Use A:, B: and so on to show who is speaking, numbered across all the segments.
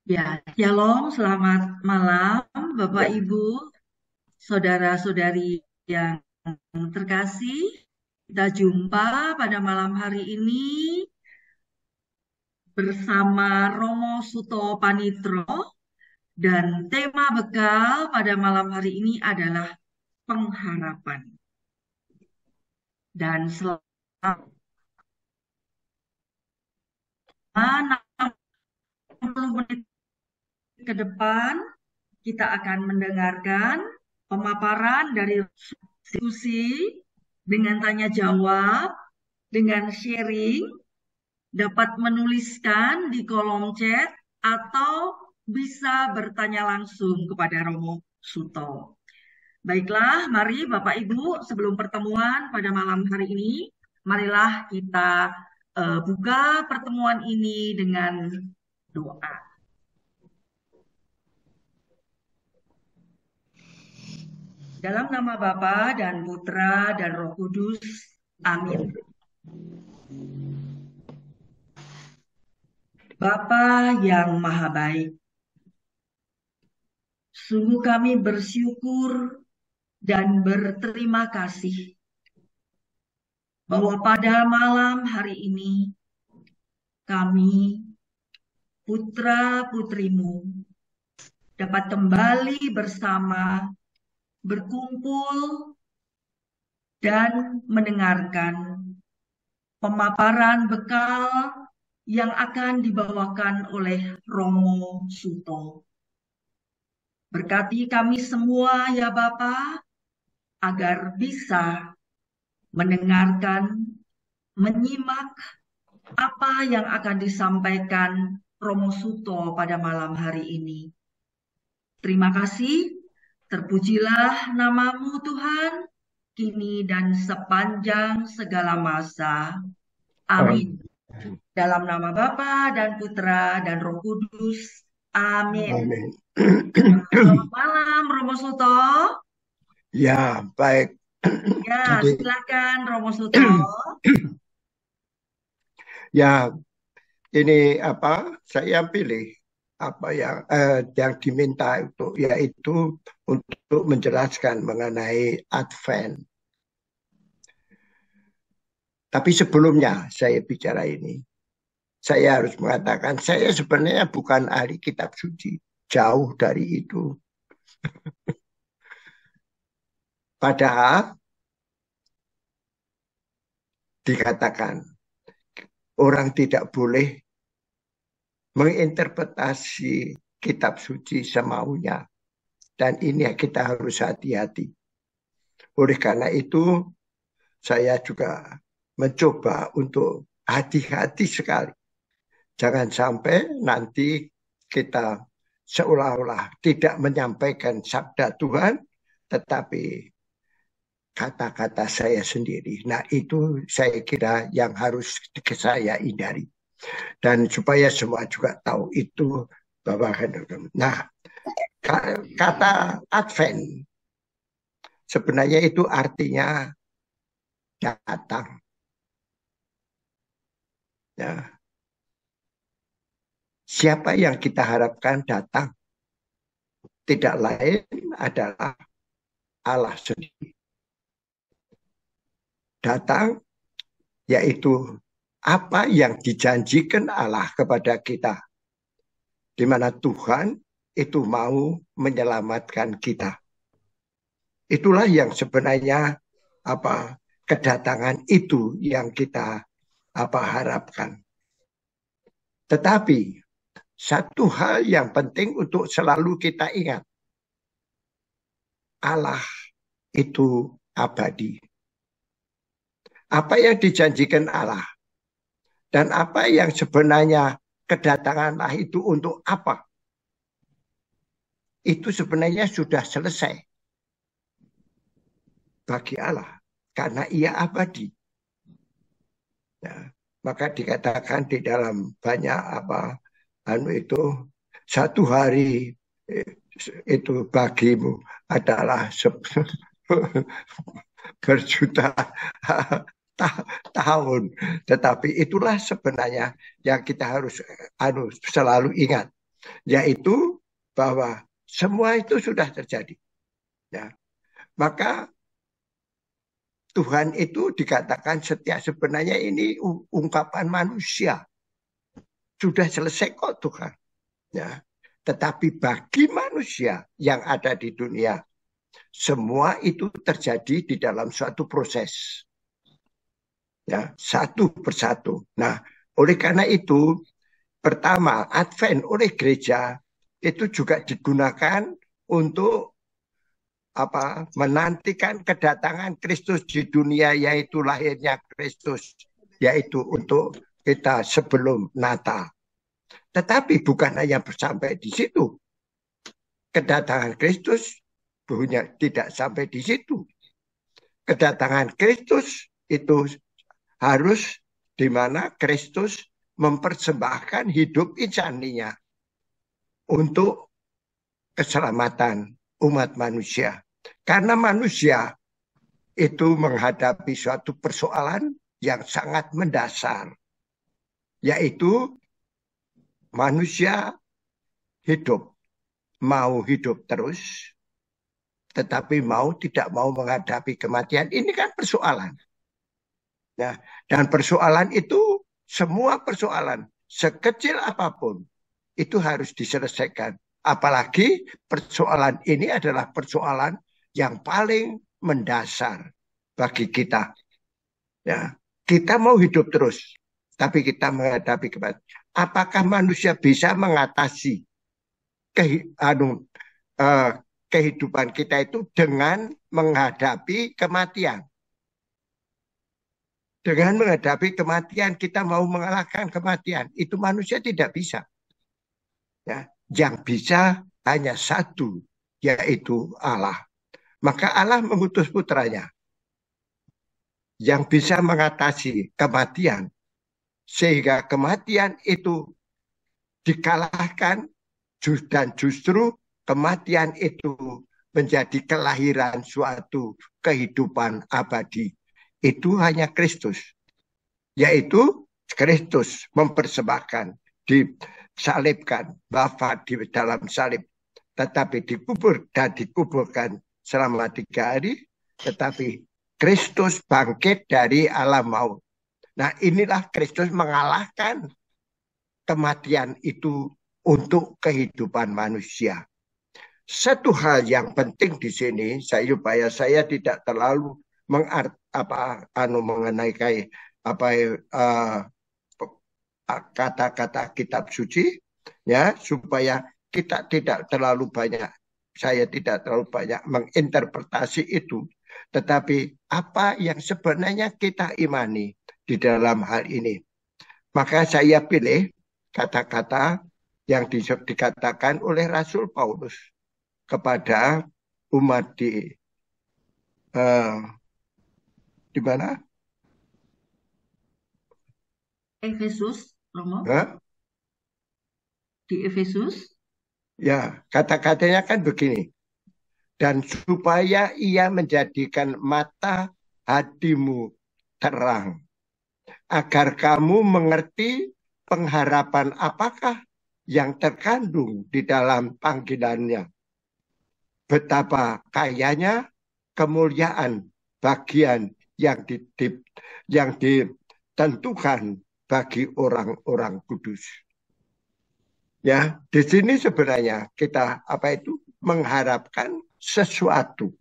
A: Ya, Shalom, selamat malam, Bapak
B: Ya,
A: Ibu, saudara-saudari yang terkasih. Kita jumpa pada malam hari ini bersama Romo Suto Panitro dan tema bekal pada malam hari ini adalah pengharapan. Dan selama 60 menit ke depan kita akan mendengarkan pemaparan dari diskusi dengan tanya jawab, dengan sharing, dapat menuliskan di kolom chat atau bisa bertanya langsung kepada Romo Suto. Baiklah, mari Bapak Ibu, sebelum pertemuan pada malam hari ini, marilah kita buka pertemuan ini dengan doa. Dalam nama Bapa dan Putra dan Roh Kudus, amin. Bapa yang Maha Baik, sungguh kami bersyukur dan berterima kasih bahwa pada malam hari ini kami, putra-putrimu, dapat kembali bersama, berkumpul, dan mendengarkan pemaparan bekal yang akan dibawakan oleh Romo Suto. Berkati kami semua ya Bapa, agar bisa mendengarkan, menyimak apa yang akan disampaikan Romo Suto pada malam hari ini. Terima kasih, terpujilah namamu Tuhan, kini dan sepanjang segala masa. Amin.
B: amin.
A: Dalam nama Bapa dan Putra dan Roh Kudus. Amin.
B: Amin.
A: Selamat malam, Romo Suto.
B: Ya, baik.
A: Ya,
B: Jadi,
A: silakan Romo Suto.
B: ya, ini apa? Saya pilih apa yang diminta itu, yaitu untuk menjelaskan mengenai Advent. Tapi sebelumnya saya bicara ini, saya harus mengatakan saya sebenarnya bukan ahli kitab suci, jauh dari itu. Padahal dikatakan orang tidak boleh menginterpretasi kitab suci semaunya. Dan ini kita harus hati-hati. Oleh karena itu, saya juga mencoba untuk hati-hati sekali. Jangan sampai nanti kita seolah-olah tidak menyampaikan sabda Tuhan, tetapi kata-kata saya sendiri. Nah, itu saya kira yang harus saya hindari. Dan supaya semua juga tahu itu bahwa nah, kata Advent sebenarnya itu artinya datang. Ya. Siapa yang kita harapkan datang? Tidak lain adalah Allah sendiri. Datang yaitu apa yang dijanjikan Allah kepada kita. Di mana Tuhan itu mau menyelamatkan kita. Itulah yang sebenarnya apa kedatangan itu yang kita harapkan. Tetapi satu hal yang penting untuk selalu kita ingat, Allah itu abadi. Apa yang dijanjikan Allah dan apa yang sebenarnya kedatangan Allah itu untuk apa? Itu sebenarnya sudah selesai bagi Allah karena ia abadi. Ya, maka dikatakan di dalam banyak itu satu hari eh, itu bagimu adalah berjuta tahun. Tetapi itulah sebenarnya yang kita harus selalu ingat. yaitu bahwa semua itu sudah terjadi. Ya. Maka Tuhan itu dikatakan setia, sebenarnya ini ungkapan manusia. Sudah selesai kok Tuhan. Ya. Tetapi bagi manusia yang ada di dunia, semua itu terjadi di dalam suatu proses. Ya, satu persatu. Nah, oleh karena itu, pertama, Advent oleh gereja itu juga digunakan untuk menantikan kedatangan Kristus di dunia, yaitu lahirnya Kristus, yaitu untuk kita sebelum Natal. Tetapi bukan hanya sampai di situ. Kedatangan Kristus tidak sampai di situ. Kedatangan Kristus itu harus di mana Kristus mempersembahkan hidup insaninya untuk keselamatan umat manusia. Karena manusia itu menghadapi suatu persoalan yang sangat mendasar, yaitu manusia mau hidup terus, tetapi tidak mau menghadapi kematian. Ini kan persoalan. Nah, dan persoalan itu, semua persoalan, sekecil apapun, itu harus diselesaikan. Apalagi persoalan ini adalah persoalan yang paling mendasar bagi kita. Ya, kita mau hidup terus, tapi kita menghadapi kematian. Apakah manusia bisa mengatasi kehidupan kita itu dengan menghadapi kematian? Dengan menghadapi kematian, kita mau mengalahkan kematian. Itu manusia tidak bisa. Ya, yang bisa hanya satu, yaitu Allah. Maka Allah mengutus putranya yang bisa mengatasi kematian. Sehingga kematian itu dikalahkan dan justru kematian itu menjadi kelahiran suatu kehidupan abadi. Itu hanya Kristus. Yaitu Kristus mempersembahkan, disalibkan, wafat di dalam salib, tetapi dikuburkan selama 3 hari, tetapi Kristus bangkit dari alam maut. Nah, inilah Kristus mengalahkan kematian itu untuk kehidupan manusia. Satu hal yang penting di sini, supaya saya tidak terlalu mengenai kata-kata kitab suci, ya, supaya kita tidak terlalu banyak, saya tidak terlalu banyak menginterpretasi itu, tetapi apa yang sebenarnya kita imani di dalam hal ini. Maka saya pilih kata-kata yang dikatakan oleh Rasul Paulus kepada umat di mana?
A: Efesus, Romo.
B: Hah?
A: Di Efesus.
B: Ya, kata-katanya kan begini. Dan supaya ia menjadikan mata hatimu terang, agar kamu mengerti pengharapan apakah yang terkandung di dalam panggilannya. Betapa kayanya kemuliaan bagian yang ditentukan bagi orang-orang kudus. Ya, di sini sebenarnya kita mengharapkan sesuatu,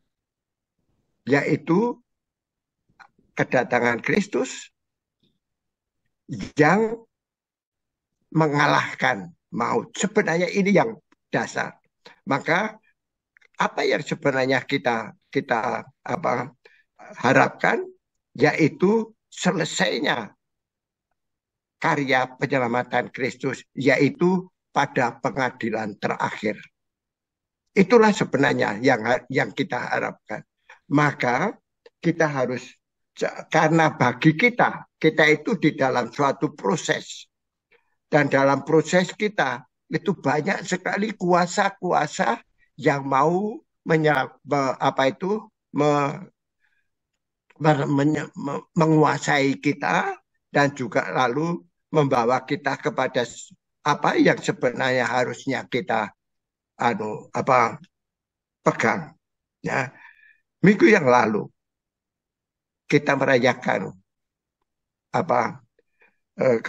B: yaitu kedatangan Kristus yang mengalahkan maut. Sebenarnya ini yang dasar. Maka apa yang sebenarnya kita harapkan, yaitu selesainya karya penyelamatan Kristus, yaitu pada pengadilan terakhir. Itulah sebenarnya yang kita harapkan. Maka kita harus, karena bagi kita itu di dalam suatu proses. Dan dalam proses kita itu banyak sekali kuasa-kuasa yang mau menguasai kita dan juga lalu membawa kita kepada apa yang sebenarnya harusnya kita pegang. Ya, minggu yang lalu kita merayakan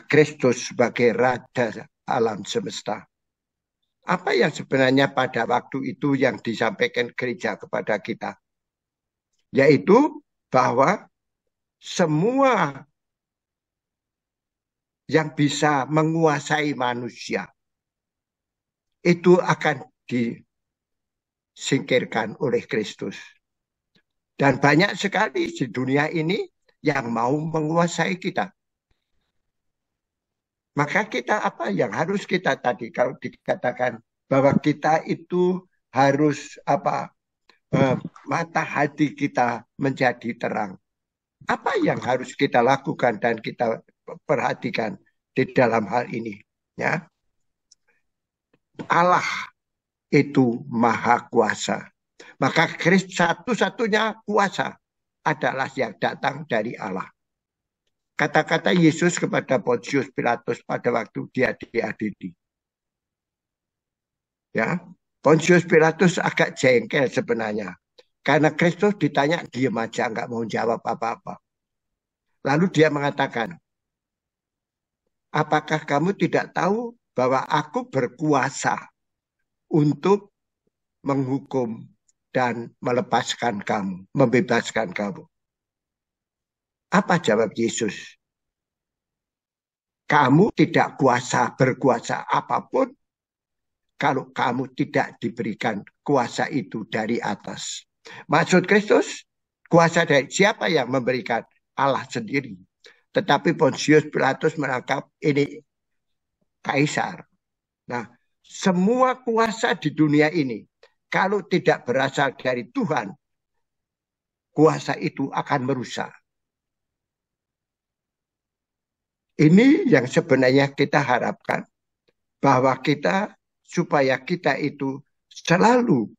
B: Kristus sebagai Raja alam semesta. Apa yang sebenarnya pada waktu itu yang disampaikan gereja kepada kita? Yaitu bahwa semua yang bisa menguasai manusia itu akan disingkirkan oleh Kristus. Dan banyak sekali di dunia ini yang mau menguasai kita. Maka kita apa yang harus kita tadi kalau dikatakan bahwa kita itu harus mata hati kita menjadi terang. Apa yang harus kita lakukan dan kita perhatikan di dalam hal ini? Ya, Allah itu maha kuasa. Maka Kristus satu-satunya kuasa adalah yang datang dari Allah. Kata-kata Yesus kepada Pontius Pilatus pada waktu dia diadili. Ya, Pontius Pilatus agak jengkel sebenarnya. Karena Kristus ditanya diam aja, nggak mau jawab apa-apa. Lalu dia mengatakan, apakah kamu tidak tahu bahwa aku berkuasa untuk menghukum dan melepaskan kamu, membebaskan kamu? Apa jawab Yesus? Kamu tidak berkuasa apapun kalau kamu tidak diberikan kuasa itu dari atas. Maksud Kristus, kuasa dari siapa yang memberikan? Allah sendiri. Tetapi Pontius Pilatus menangkap ini kaisar. Nah, semua kuasa di dunia ini, kalau tidak berasal dari Tuhan, kuasa itu akan merusak. Ini yang sebenarnya kita harapkan, bahwa supaya kita itu selalu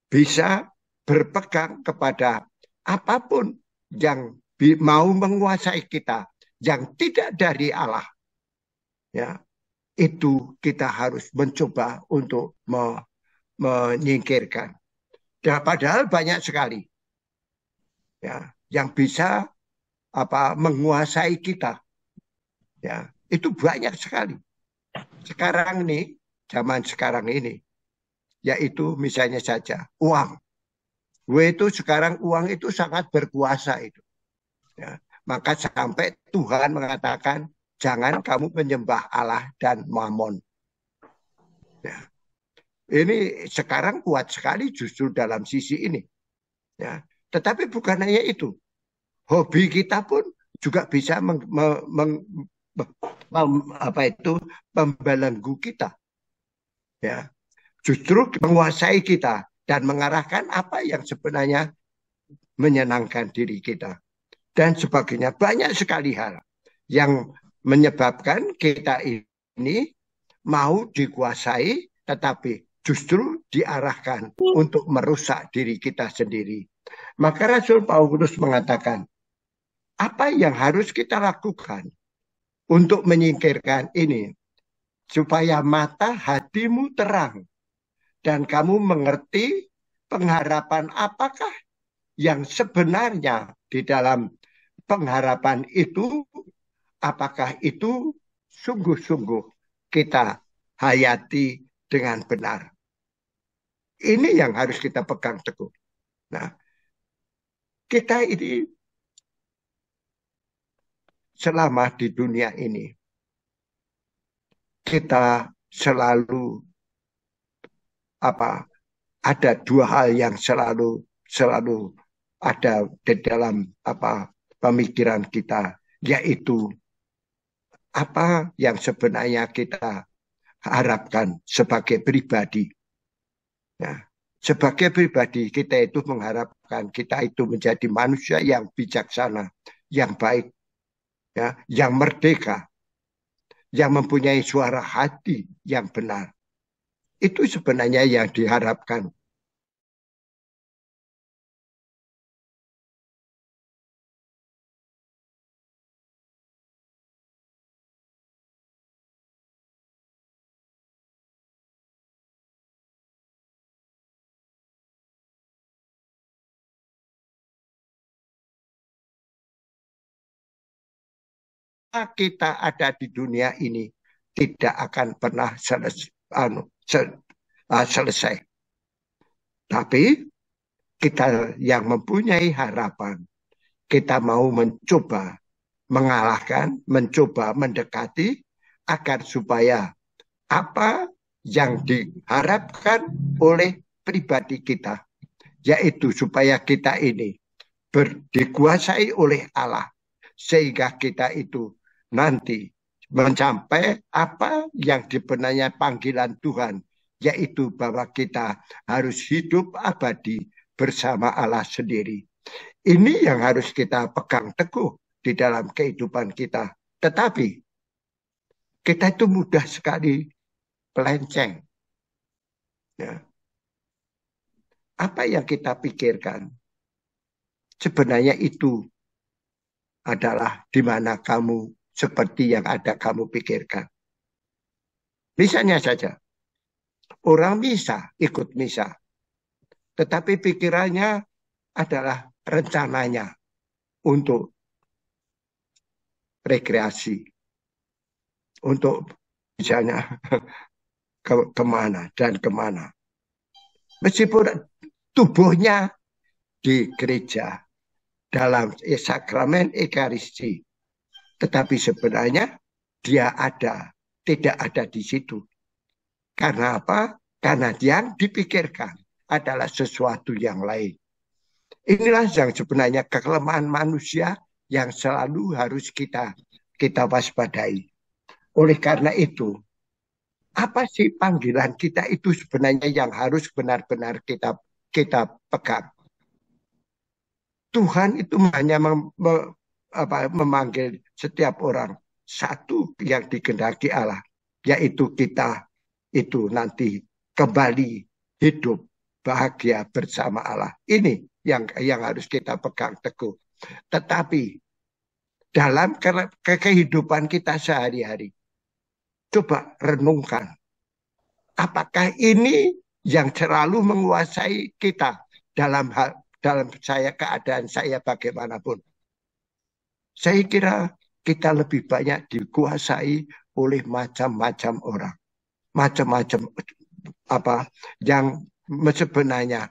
B: bisa berpegang kepada apapun yang mau menguasai kita, yang tidak dari Allah. Ya, itu kita harus mencoba untuk menyingkirkan. Ya, padahal banyak sekali ya yang bisa menguasai kita. Ya, itu banyak sekali. Sekarang ini, zaman sekarang ini, yaitu misalnya saja uang. Itu sekarang uang itu sangat berkuasa itu. Ya. Maka sampai Tuhan mengatakan jangan kamu menyembah Allah dan Mammon. Ya. Ini sekarang kuat sekali justru dalam sisi ini. Ya. Tetapi bukan hanya itu. Hobi kita pun juga bisa membelenggu kita. Ya. Justru menguasai kita dan mengarahkan apa yang sebenarnya menyenangkan diri kita. Dan sebagainya. Banyak sekali hal yang menyebabkan kita ini mau dikuasai, tetapi justru diarahkan untuk merusak diri kita sendiri. Maka Rasul Paulus mengatakan, apa yang harus kita lakukan untuk menyingkirkan ini? Supaya mata hatimu terang dan kamu mengerti pengharapan apakah yang sebenarnya di dalam pengharapan itu, apakah itu sungguh-sungguh kita hayati dengan benar. Ini yang harus kita pegang teguh. Nah, kita ini selama di dunia ini, kita selalu ada dua hal yang selalu ada di dalam pemikiran kita, yaitu apa yang sebenarnya kita harapkan sebagai pribadi. Ya, sebagai pribadi kita itu mengharapkan kita itu menjadi manusia yang bijaksana, yang baik, ya, yang merdeka, yang mempunyai suara hati yang benar. Itu sebenarnya yang diharapkan. kita ada di dunia ini tidak akan pernah selesai. Tapi kita yang mempunyai harapan, kita mau mencoba mengalahkan, mencoba mendekati agar supaya apa yang diharapkan oleh pribadi kita, yaitu supaya kita ini dikuasai oleh Allah, sehingga kita itu nanti mencapai apa yang sebenarnya panggilan Tuhan, yaitu bahwa kita harus hidup abadi bersama Allah sendiri. Ini yang harus kita pegang teguh di dalam kehidupan kita. Tetapi kita itu mudah sekali pelenceng. Ya. Apa yang kita pikirkan sebenarnya itu adalah di mana kamu seperti yang ada kamu pikirkan. Misalnya saja, orang misa, ikut misa. Tetapi pikirannya adalah rencananya untuk rekreasi. Untuk misalnya kemana dan kemana. Meskipun tubuhnya di gereja dalam sakramen Ekaristi, tetapi sebenarnya dia tidak ada di situ. Karena apa? Karena yang dipikirkan adalah sesuatu yang lain. Inilah yang sebenarnya kelemahan manusia yang selalu harus kita waspadai. Oleh karena itu, apa sih panggilan kita itu sebenarnya yang harus benar-benar kita pegang? Tuhan itu hanya memanggil setiap orang satu yang dikehendaki Allah, yaitu kita itu nanti kembali hidup bahagia bersama Allah. Ini yang harus kita pegang teguh. Tetapi dalam kehidupan kita sehari-hari, coba renungkan, apakah ini yang selalu menguasai kita dalam keadaan saya bagaimanapun? Saya kira kita lebih banyak dikuasai oleh macam-macam orang, macam-macam apa yang sebenarnya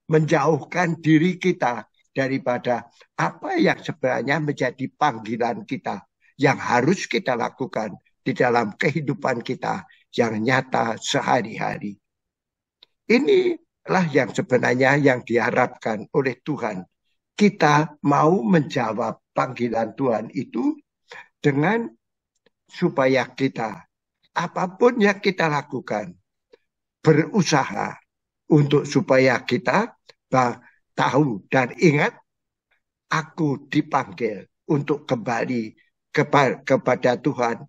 B: menjauhkan diri kita daripada apa yang sebenarnya menjadi panggilan kita yang harus kita lakukan di dalam kehidupan kita yang nyata sehari-hari. Inilah yang sebenarnya yang diharapkan oleh Tuhan. Kita mau menjawab panggilan Tuhan itu dengan supaya kita, apapun yang kita lakukan, berusaha untuk supaya kita tahu dan ingat, aku dipanggil untuk kembali kepada Tuhan,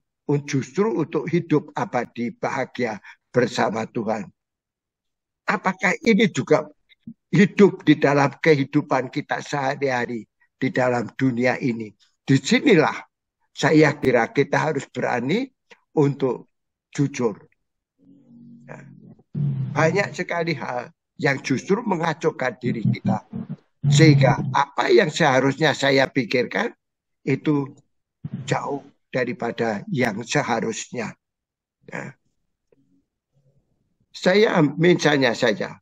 B: justru untuk hidup abadi bahagia bersama Tuhan. Apakah ini juga hidup di dalam kehidupan kita sehari-hari di dalam dunia ini? Disinilah saya kira kita harus berani untuk jujur. Banyak sekali hal yang justru mengacaukan diri kita. Sehingga apa yang seharusnya saya pikirkan itu jauh daripada yang seharusnya. Ya. Saya misalnya saja,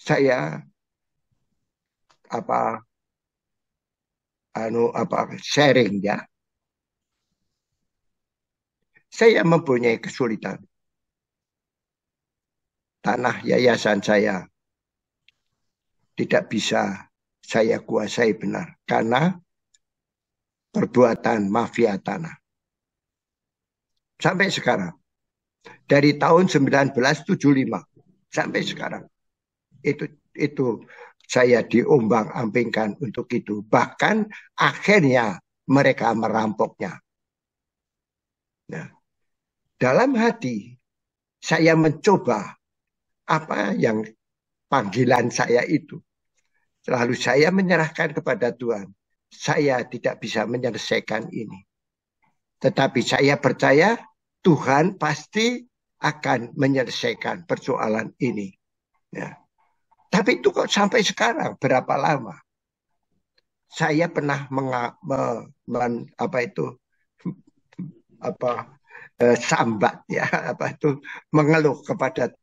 B: saya sharing ya. Saya mempunyai kesulitan. Tanah yayasan saya tidak bisa saya kuasai benar karena perbuatan mafia tanah. Sampai sekarang. Dari tahun 1975 sampai sekarang. Itu saya diombang-ambingkan untuk itu. Bahkan akhirnya mereka merampoknya. Nah, dalam hati saya mencoba apa yang panggilan saya itu. Lalu saya menyerahkan kepada Tuhan. Saya tidak bisa menyelesaikan ini. Tetapi saya percaya Tuhan pasti akan menyelesaikan persoalan ini. Ya. Tapi itu kok sampai sekarang berapa lama? saya pernah sambat ya, mengeluh kepada,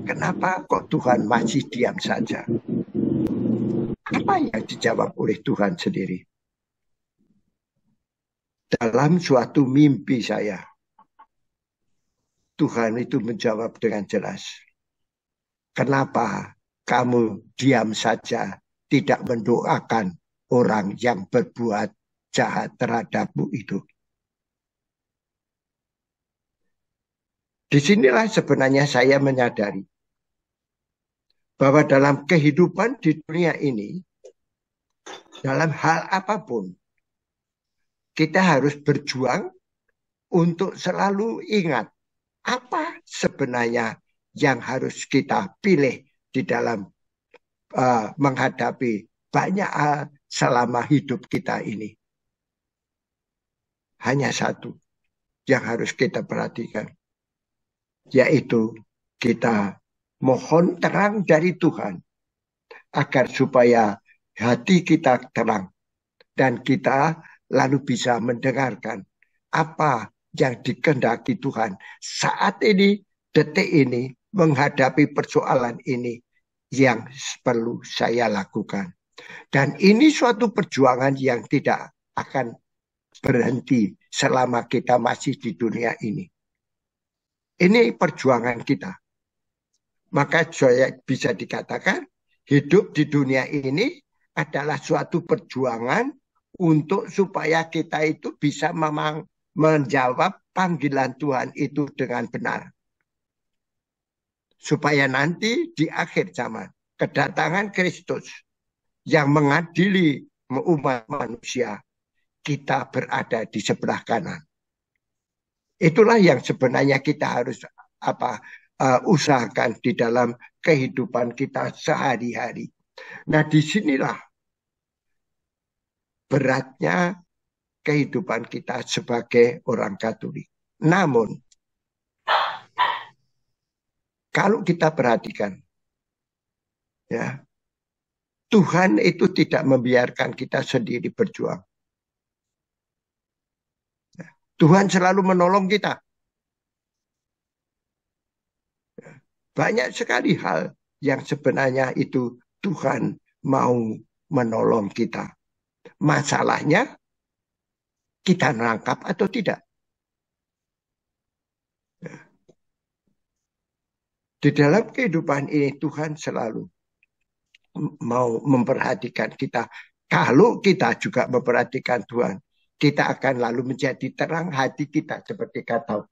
B: kenapa kok Tuhan masih diam saja? Apa yang dijawab oleh Tuhan sendiri? Dalam suatu mimpi saya, Tuhan itu menjawab dengan jelas. Kenapa kamu diam saja, tidak mendoakan orang yang berbuat jahat terhadapmu itu? Disinilah sebenarnya saya menyadari bahwa dalam kehidupan di dunia ini, dalam hal apapun, kita harus berjuang untuk selalu ingat apa sebenarnya yang harus kita pilih di dalam menghadapi banyak hal selama hidup kita ini. Hanya satu yang harus kita perhatikan, yaitu kita mohon terang dari Tuhan agar supaya hati kita terang dan kita lalu bisa mendengarkan apa yang dikehendaki Tuhan saat ini, detik ini, menghadapi persoalan ini yang perlu saya lakukan. Dan ini suatu perjuangan yang tidak akan berhenti selama kita masih di dunia ini. Ini perjuangan kita. Maka saya bisa dikatakan hidup di dunia ini adalah suatu perjuangan untuk supaya kita itu bisa menjawab panggilan Tuhan itu dengan benar. Supaya nanti di akhir zaman kedatangan Kristus yang mengadili umat manusia, kita berada di sebelah kanan. Itulah yang sebenarnya kita harus usahakan di dalam kehidupan kita sehari-hari. Nah, disinilah beratnya kehidupan kita sebagai orang Katolik. Namun, kalau kita perhatikan, ya, Tuhan itu tidak membiarkan kita sendiri berjuang. Tuhan selalu menolong kita. Banyak sekali hal yang sebenarnya itu Tuhan mau menolong kita. Masalahnya, kita menangkap atau tidak. Di dalam kehidupan ini Tuhan selalu mau memperhatikan kita. Kalau kita juga memperhatikan Tuhan, kita akan lalu menjadi terang hati kita seperti kata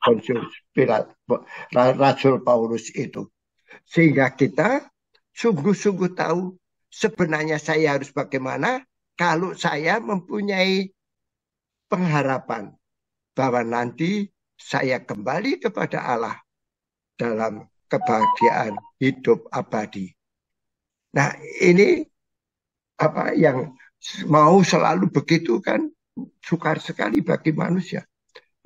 B: Rasul Paulus itu. Sehingga kita sungguh-sungguh tahu sebenarnya saya harus bagaimana kalau saya mempunyai pengharapan bahwa nanti saya kembali kepada Allah dalam kebahagiaan hidup abadi. Nah, ini apa yang mau selalu begitu kan sukar sekali bagi manusia.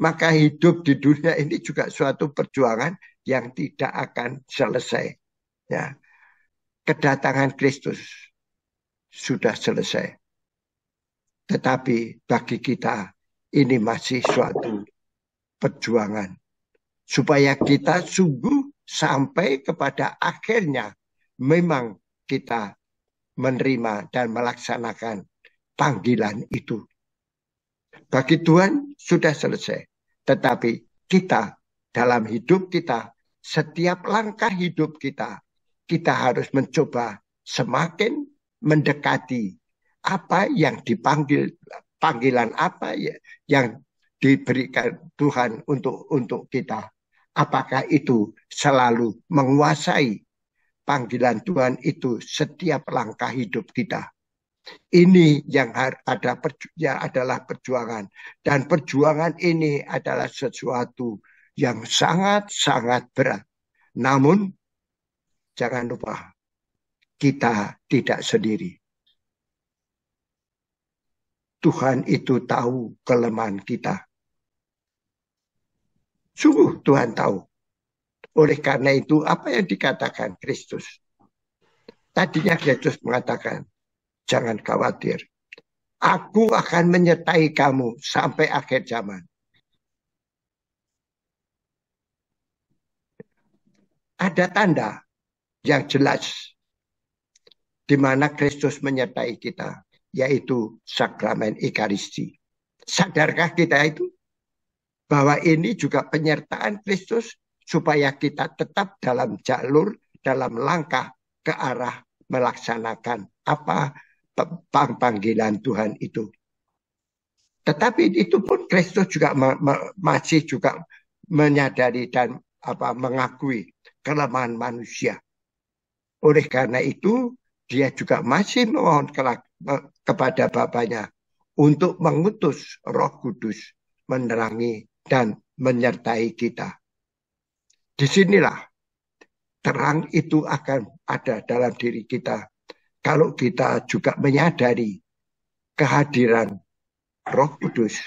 B: Maka hidup di dunia ini juga suatu perjuangan yang tidak akan selesai. Ya. Kedatangan Kristus sudah selesai. Tetapi bagi kita ini masih suatu perjuangan. Supaya kita sungguh sampai kepada akhirnya memang kita menerima dan melaksanakan panggilan itu. Bagi Tuhan sudah selesai. Tetapi kita dalam hidup kita, setiap langkah hidup kita harus mencoba semakin mendekati apa yang dipanggil, panggilan apa yang diberikan Tuhan untuk kita. Apakah itu selalu menguasai panggilan Tuhan itu setiap langkah hidup kita. Ini yang adalah perjuangan. Dan perjuangan ini adalah sesuatu yang sangat-sangat berat. Namun, jangan lupa, kita tidak sendiri. Tuhan itu tahu kelemahan kita. Sungguh Tuhan tahu. Oleh karena itu, apa yang dikatakan Kristus? Tadinya Kristus mengatakan, Jangan khawatir. Aku akan menyertai kamu sampai akhir zaman. Ada tanda yang jelas di mana Kristus menyertai kita, yaitu sakramen Ekaristi. Sadarkah kita itu? Bahwa ini juga penyertaan Kristus supaya kita tetap dalam jalur, dalam langkah ke arah melaksanakan apa panggilan Tuhan itu. Tetapi itu pun Kristus juga masih juga menyadari dan mengakui kelemahan manusia. Oleh karena itu, dia juga masih memohon kepada Bapaknya untuk mengutus Roh Kudus menerangi dan menyertai kita. Disinilah terang itu akan ada dalam diri kita. Kalau kita juga menyadari kehadiran Roh Kudus,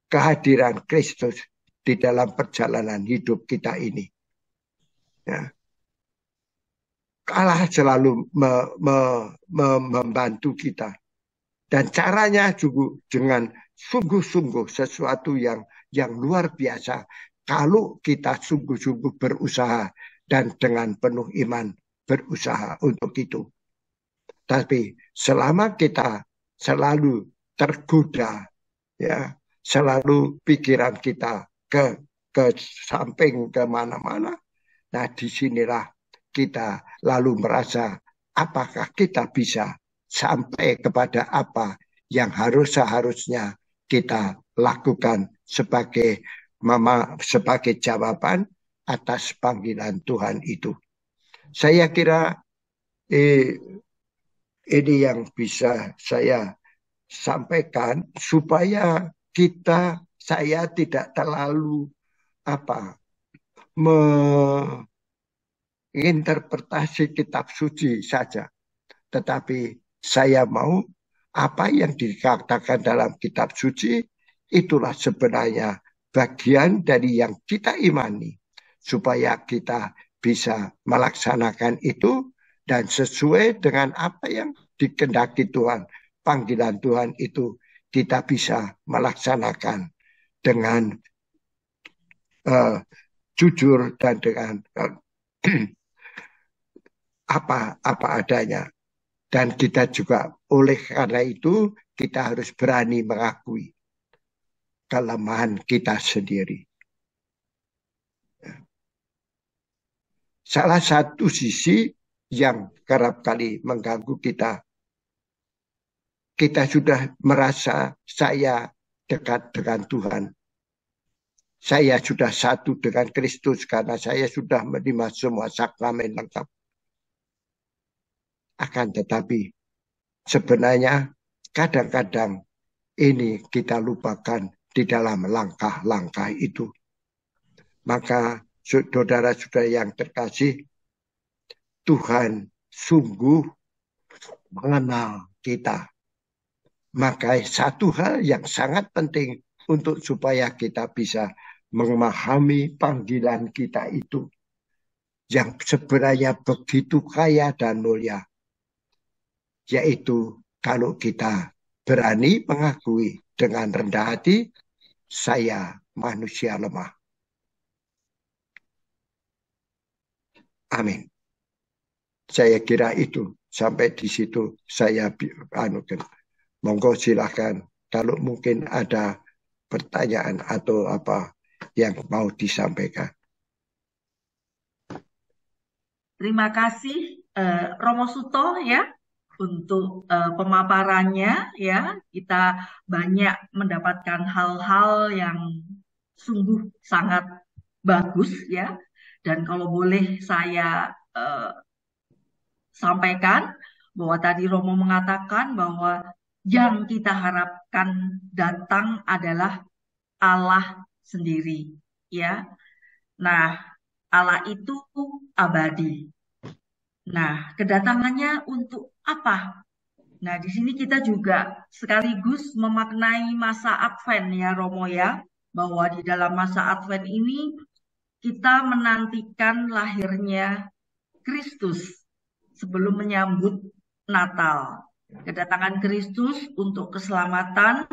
B: kehadiran Kristus di dalam perjalanan hidup kita ini. Ya. Allah selalu membantu kita. Dan caranya juga dengan sungguh-sungguh sesuatu yang luar biasa. Kalau kita sungguh-sungguh berusaha dan dengan penuh iman berusaha untuk itu. Tapi selama kita selalu tergoda, ya, selalu pikiran kita ke samping kemana-mana, nah disinilah kita lalu merasa apakah kita bisa sampai kepada apa yang seharusnya kita lakukan sebagai jawaban atas panggilan Tuhan itu. Saya kira ini yang bisa saya sampaikan supaya saya tidak terlalu menginterpretasi kitab suci saja, tetapi saya mau apa yang dikatakan dalam kitab suci itulah sebenarnya bagian dari yang kita imani supaya kita bisa melaksanakan itu dan sesuai dengan apa yang dikehendaki Tuhan, panggilan Tuhan itu kita bisa melaksanakan dengan jujur dan dengan apa adanya. Dan kita juga oleh karena itu kita harus berani mengakui kelemahan kita sendiri. Salah satu sisi yang kerap kali mengganggu kita sudah merasa saya dekat dengan Tuhan. Saya sudah satu dengan Kristus karena saya sudah menerima semua sakramen lengkap. Akan tetapi sebenarnya kadang-kadang ini kita lupakan di dalam langkah-langkah itu. Maka saudara-saudara yang terkasih, Tuhan sungguh mengenal kita. Maka satu hal yang sangat penting untuk supaya kita bisa memahami panggilan kita itu yang sebenarnya begitu kaya dan mulia, yaitu kalau kita berani mengakui dengan rendah hati, saya manusia lemah. Amin. Saya kira itu sampai di situ saya anukan. Monggo silakan kalau mungkin ada pertanyaan atau apa yang mau disampaikan.
A: Terima kasih Romo Suto ya untuk pemaparannya ya. Kita banyak mendapatkan hal-hal yang sungguh sangat bagus ya. Dan kalau boleh saya sampaikan bahwa tadi Romo mengatakan bahwa yang kita harapkan datang adalah Allah sendiri ya. Nah, Allah itu abadi. Nah, kedatangannya untuk apa? Nah, di sini kita juga sekaligus memaknai masa Advent ya Romo ya, bahwa di dalam masa Advent ini kita menantikan lahirnya Kristus sebelum menyambut Natal. Kedatangan Kristus untuk keselamatan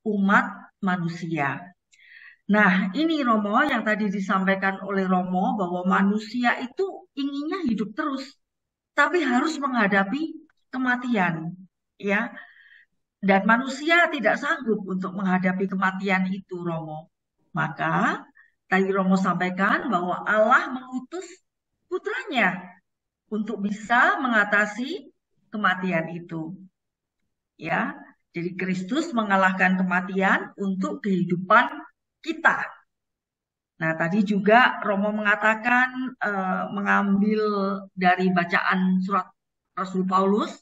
A: umat manusia. Nah, ini Romo yang tadi disampaikan oleh Romo bahwa manusia itu inginnya hidup terus, tapi harus menghadapi kematian, ya. Dan manusia tidak sanggup untuk menghadapi kematian itu, Romo. Maka tadi Romo sampaikan bahwa Allah mengutus putranya untuk bisa mengatasi kematian itu. Ya, jadi Kristus mengalahkan kematian untuk kehidupan kita. Nah, tadi juga Romo mengatakan mengambil dari bacaan surat Rasul Paulus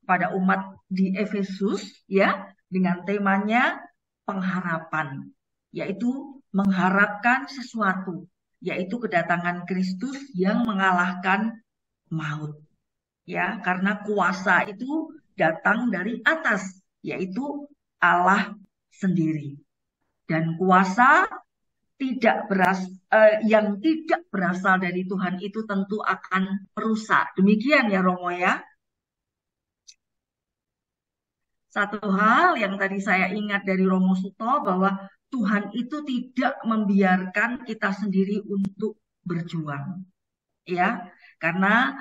A: pada umat di Efesus, ya, dengan temanya pengharapan, yaitu mengharapkan sesuatu, yaitu kedatangan Kristus yang mengalahkan maut, ya, karena kuasa itu datang dari atas, yaitu Allah sendiri, dan kuasa yang tidak berasal dari Tuhan itu tentu akan merusak. Demikian ya Romo ya. Satu hal yang tadi saya ingat dari Romo Suto bahwa Tuhan itu tidak membiarkan kita sendiri untuk berjuang. Ya, karena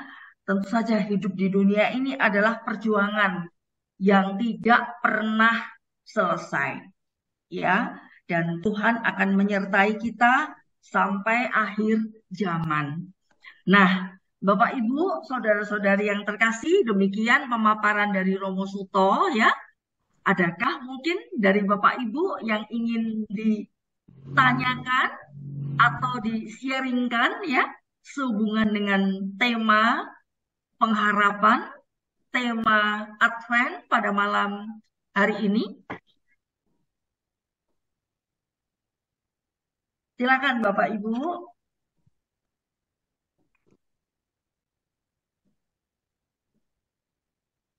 A: tentu saja hidup di dunia ini adalah perjuangan yang tidak pernah selesai. Ya, dan Tuhan akan menyertai kita sampai akhir zaman. Nah, Bapak Ibu, saudara-saudari yang terkasih, demikian pemaparan dari Romo Suto ya. Adakah mungkin dari Bapak Ibu yang ingin ditanyakan atau di-sharingkan ya sehubungan dengan tema pengharapan, tema Advent pada malam hari ini? Silakan Bapak Ibu.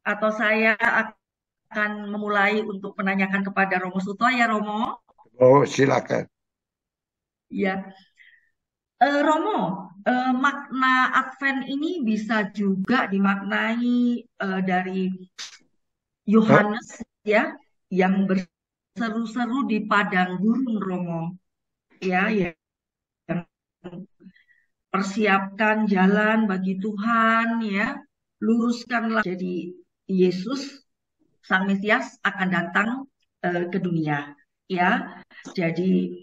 A: Atau saya akan memulai untuk menanyakan kepada Romo Suto ya Romo.
B: Oh, silakan.
A: Ya, Romo, makna Advent ini bisa juga dimaknai dari
B: Hah?
A: Yohanes ya, yang berseru-seru di padang gurun Romo, ya, yang persiapkan jalan bagi Tuhan ya, luruskanlah. Jadi Yesus Sang Mesias akan datang ke dunia ya. Jadi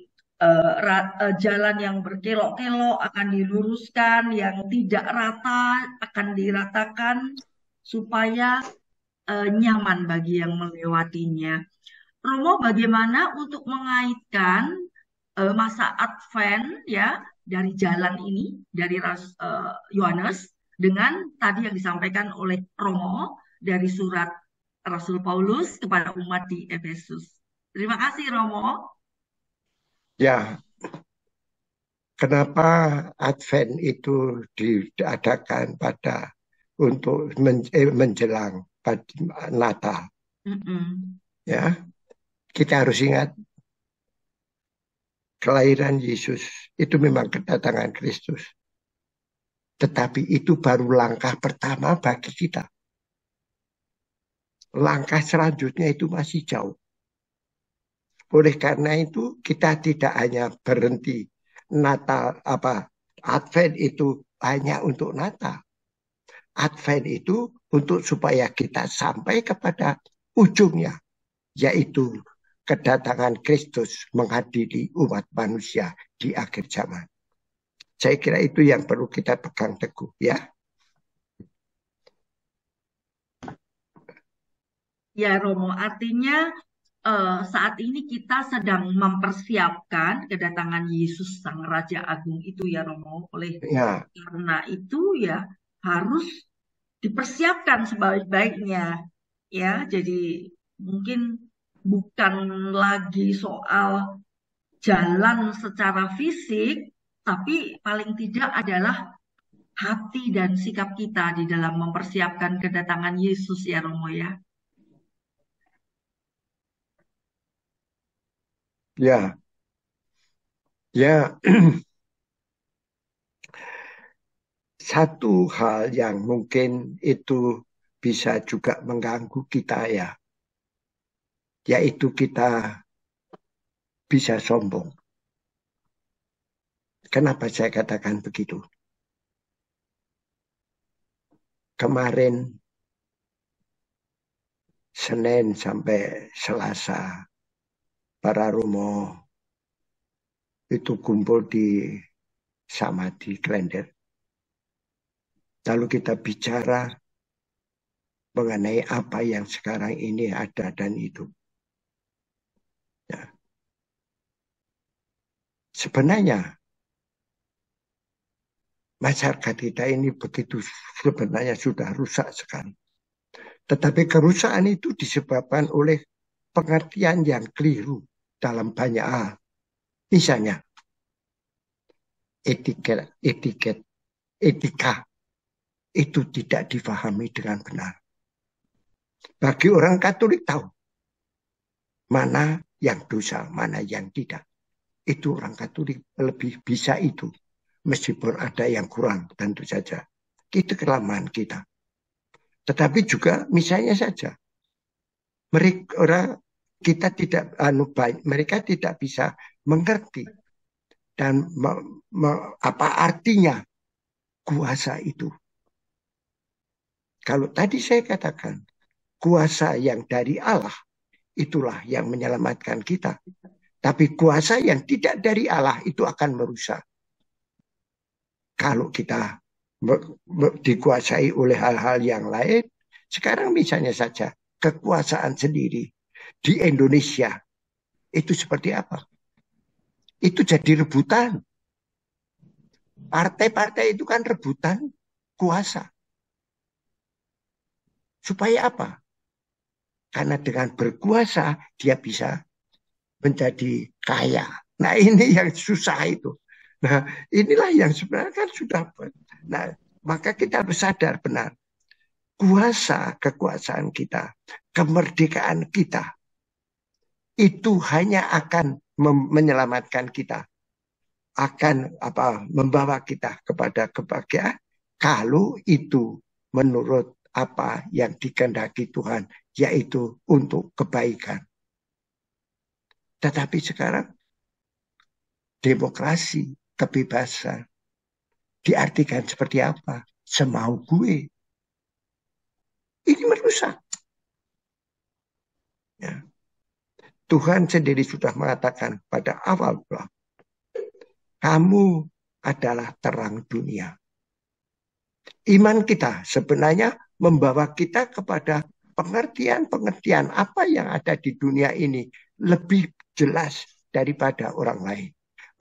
A: jalan yang berkelok-kelok akan diluruskan, yang tidak rata akan diratakan supaya nyaman bagi yang melewatinya. Romo, bagaimana untuk mengaitkan masa Advent ya dari jalan ini dari Yohanes dengan tadi yang disampaikan oleh Romo dari surat Rasul Paulus kepada umat di Efesus. Terima kasih Romo.
B: Ya, kenapa Advent itu diadakan pada untuk menjelang Natal?
A: Mm-mm.
B: Ya, kita harus ingat kelahiran Yesus itu memang kedatangan Kristus. Tetapi itu baru langkah pertama bagi kita. Langkah selanjutnya itu masih jauh. Oleh karena itu kita tidak hanya berhenti Natal Advent itu hanya untuk Natal. Advent itu untuk supaya kita sampai kepada ujungnya, yaitu kedatangan Kristus menghadiri umat manusia di akhir zaman. Saya kira itu yang perlu kita pegang teguh ya.
A: Ya Romo, artinya saat ini kita sedang mempersiapkan kedatangan Yesus Sang Raja Agung itu ya Romo. Oleh
B: Ya,
A: karena itu ya harus dipersiapkan sebaik-baiknya ya. Jadi mungkin bukan lagi soal jalan secara fisik, tapi paling tidak adalah hati dan sikap kita di dalam mempersiapkan kedatangan Yesus ya Romo ya.
B: ya, ya. Satu hal yang mungkin itu bisa juga mengganggu kita ya, yaitu kita bisa sombong. Kenapa saya katakan begitu? Kemarin Senin sampai Selasa, para romo itu kumpul di Samadhi Klender. Lalu kita bicara mengenai apa yang sekarang ini ada dan itu. Ya. Sebenarnya masyarakat kita ini begitu sebenarnya sudah rusak sekali. Tetapi kerusakan itu disebabkan oleh pengertian yang keliru dalam banyak hal. Misalnya, etika itu tidak difahami dengan benar. Bagi orang Katolik tahu mana yang dosa, mana yang tidak. Itu orang Katolik lebih bisa itu. Meskipun ada yang kurang, tentu saja. Itu kelemahan kita. Tetapi juga misalnya saja, mereka tidak bisa mengerti dan apa artinya kuasa itu. Kalau tadi saya katakan kuasa yang dari Allah itulah yang menyelamatkan kita. Tapi kuasa yang tidak dari Allah itu akan merusak. Kalau kita dikuasai oleh hal-hal yang lain, sekarang misalnya saja kekuasaan sendiri di Indonesia itu seperti apa? Itu jadi rebutan. Partai-partai itu kan rebutan kuasa. Supaya apa? Karena dengan berkuasa dia bisa menjadi kaya. Nah ini yang susah itu. Nah inilah yang sebenarnya kan sudah. Nah maka kita harus sadar benar. Kekuasaan kita, kemerdekaan kita, itu hanya akan menyelamatkan kita. Akan membawa kita kepada kebahagiaan kalau itu menurut apa yang dikehendaki Tuhan, yaitu untuk kebaikan. Tetapi sekarang demokrasi, kebebasan diartikan seperti apa? Semau gue. Ini merusak. Ya. Tuhan sendiri sudah mengatakan pada awal, kamu adalah terang dunia. Iman kita sebenarnya membawa kita kepada pengertian-pengertian apa yang ada di dunia ini lebih jelas daripada orang lain.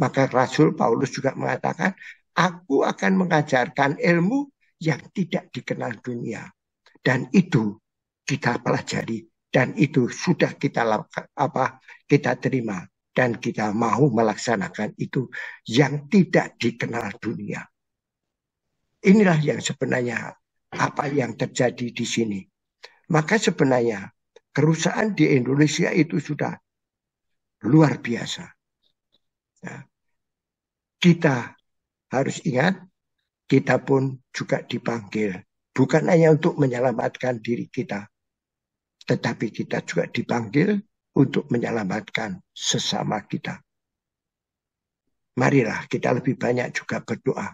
B: Maka Rasul Paulus juga mengatakan, aku akan mengajarkan ilmu yang tidak dikenal dunia. Dan itu kita pelajari. Dan itu sudah kita terima. Dan kita mau melaksanakan itu yang tidak dikenal dunia. Inilah yang sebenarnya apa yang terjadi di sini. Maka sebenarnya kerusakan di Indonesia itu sudah luar biasa. Ya. Kita harus ingat, kita pun juga dipanggil. Bukan hanya untuk menyelamatkan diri kita, tetapi kita juga dipanggil untuk menyelamatkan sesama kita. Marilah kita lebih banyak juga berdoa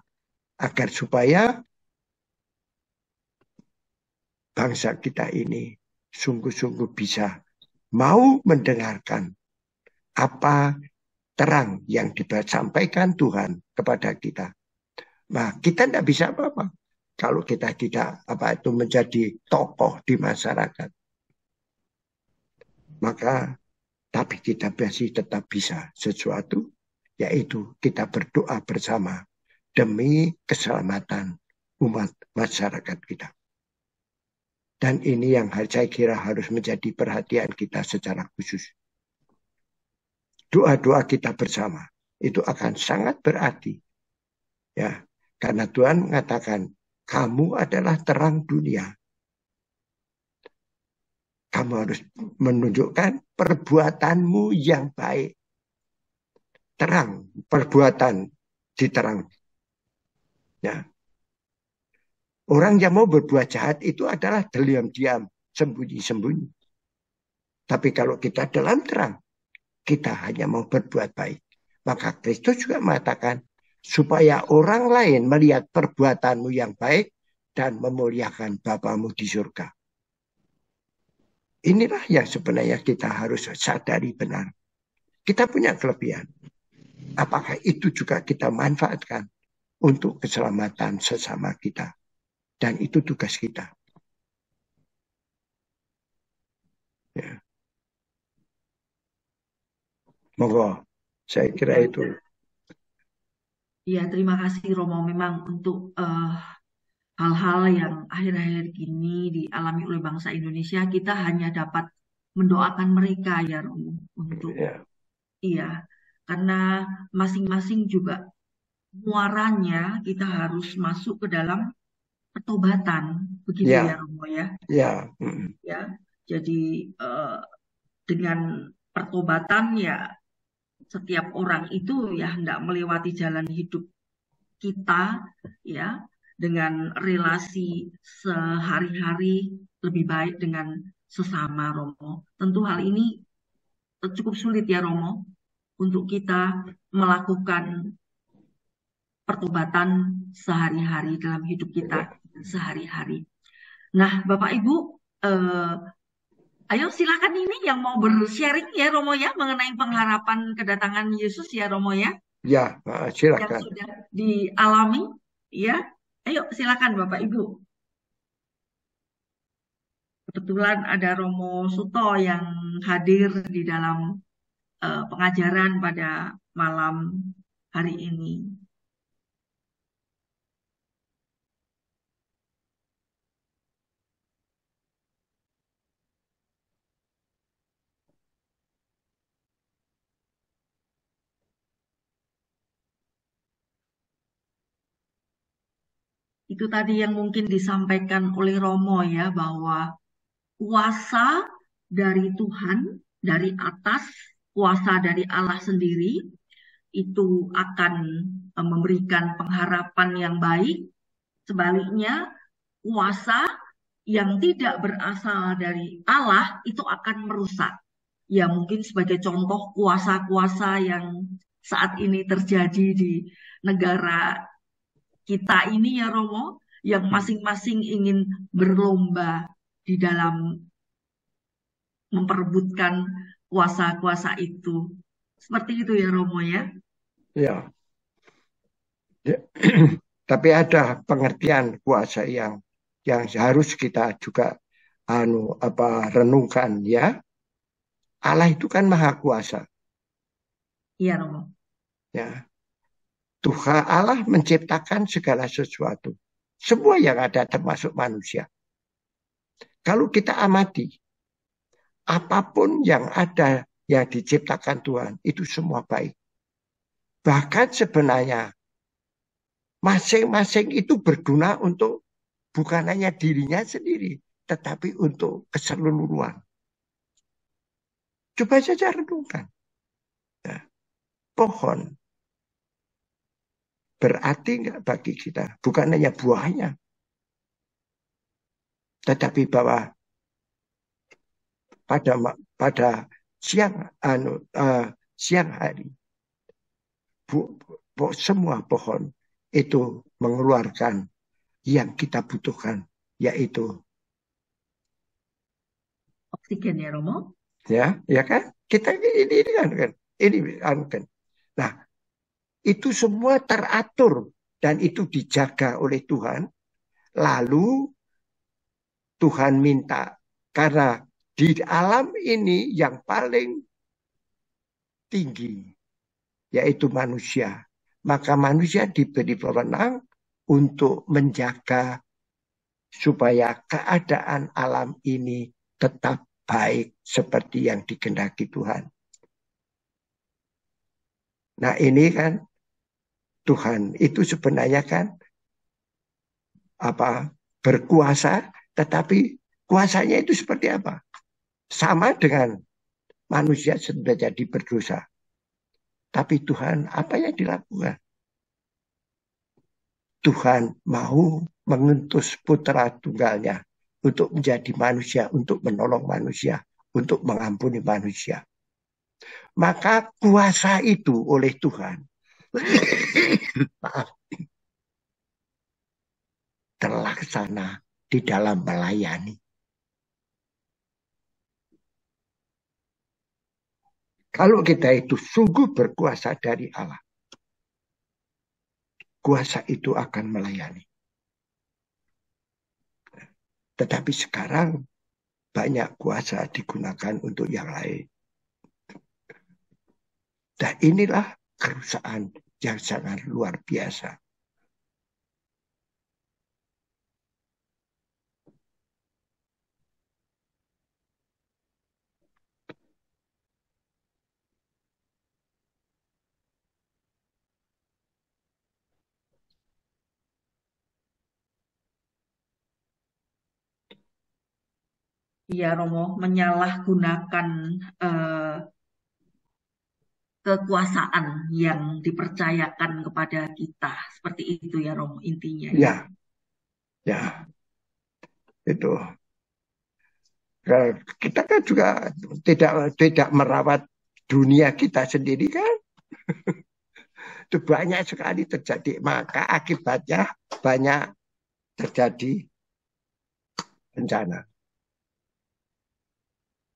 B: agar supaya bangsa kita ini sungguh-sungguh bisa mau mendengarkan apa terang yang disampaikan Tuhan kepada kita. Nah, kita tidak bisa apa-apa kalau kita tidak menjadi tokoh di masyarakat. Maka tapi kita masih tetap bisa sesuatu, yaitu kita berdoa bersama demi keselamatan umat masyarakat kita. Dan ini yang saya kira harus menjadi perhatian kita secara khusus. Doa-doa kita bersama itu akan sangat berarti. Ya, karena Tuhan mengatakan, kamu adalah terang dunia. Kamu harus menunjukkan perbuatanmu yang baik. Terang, perbuatan diterang. Ya. Orang yang mau berbuat jahat itu adalah diam-diam, sembunyi-sembunyi. Tapi kalau kita dalam terang, kita hanya mau berbuat baik. Maka Kristus juga mengatakan, supaya orang lain melihat perbuatanmu yang baik dan memuliakan Bapamu di surga. Inilah yang sebenarnya kita harus sadari benar. Kita punya kelebihan. Apakah itu juga kita manfaatkan untuk keselamatan sesama kita? Dan itu tugas kita. Ya. Monggo, saya kira
A: Baik.
B: itu.
A: Ya, terima kasih Romo. Memang untuk hal-hal yang akhir-akhir ini dialami oleh bangsa Indonesia, kita hanya dapat mendoakan mereka ya Romo. Untuk
B: Ya,
A: iya, karena masing-masing juga muaranya kita harus masuk ke dalam pertobatan, begitu ya
B: ya,
A: Romo ya.
B: ya.
A: Ya, jadi eh, dengan pertobatan ya setiap orang itu ya hendak melewati jalan hidup kita ya dengan relasi sehari-hari lebih baik dengan sesama Romo. Tentu hal ini cukup sulit ya Romo untuk kita melakukan pertobatan sehari-hari dalam hidup kita sehari-hari. Nah, Bapak Ibu, eh, ayo silakan ini yang mau bersharing ya Romo ya mengenai pengharapan kedatangan Yesus ya Romo ya
B: Ya,
A: yang
B: silakan.
A: sudah dialami ya. Ayo silakan Bapak Ibu. Kebetulan ada Romo Suto yang hadir di dalam pengajaran pada malam hari ini. Itu tadi yang mungkin disampaikan oleh Romo ya bahwa kuasa dari Tuhan dari atas, kuasa dari Allah sendiri itu akan memberikan pengharapan yang baik. Sebaliknya, kuasa yang tidak berasal dari Allah itu akan merusak. Ya, mungkin sebagai contoh kuasa-kuasa yang saat ini terjadi di negara kita ini ya Romo, yang masing-masing ingin berlomba di dalam memperebutkan kuasa-kuasa itu. Seperti itu ya Romo ya.
B: Ya. Ya. Tapi ada pengertian kuasa yang harus kita juga renungkan ya. Allah itu kan maha kuasa
A: Iya Romo.
B: ya. Tuhan Allah menciptakan segala sesuatu. Semua yang ada termasuk manusia. Kalau kita amati apapun yang ada yang diciptakan Tuhan itu semua baik. Bahkan sebenarnya masing-masing itu berguna untuk bukan hanya dirinya sendiri, tetapi untuk keseluruhan. Coba saja renungkan. Ya, pohon berarti nggak bagi kita? Bukan hanya buahnya, tetapi bahwa pada pada siang siang hari semua pohon itu mengeluarkan yang kita butuhkan, yaitu
A: Oksigen ya Romo.
B: ya kan kita ini kan ini kan. Nah itu semua teratur dan itu dijaga oleh Tuhan. Lalu Tuhan minta karena di alam ini yang paling tinggi yaitu manusia. Maka manusia diberi wewenang untuk menjaga supaya keadaan alam ini tetap baik seperti yang dikehendaki Tuhan. Nah ini kan Tuhan itu sebenarnya kan berkuasa, tetapi kuasanya itu seperti apa? Sama dengan manusia sudah jadi berdosa. Tapi Tuhan apa yang dilakukan? Tuhan mau mengutus putra tunggalnya untuk menjadi manusia, untuk menolong manusia, untuk mengampuni manusia. Maka kuasa itu oleh Tuhan terlaksana di dalam melayani. Kalau kita itu sungguh berkuasa dari Allah, kuasa itu akan melayani. Tetapi sekarang banyak kuasa digunakan untuk yang lain. Dan inilah kerusakan yang sangat luar biasa.
A: Iya, Romo, menyalahgunakan eh, kekuasaan yang dipercayakan kepada kita. Seperti itu ya, Romo, intinya ya.
B: Ya, ya, itu. Kita kan juga tidak merawat dunia kita sendiri kan. Itu banyak sekali terjadi. Maka akibatnya banyak terjadi bencana.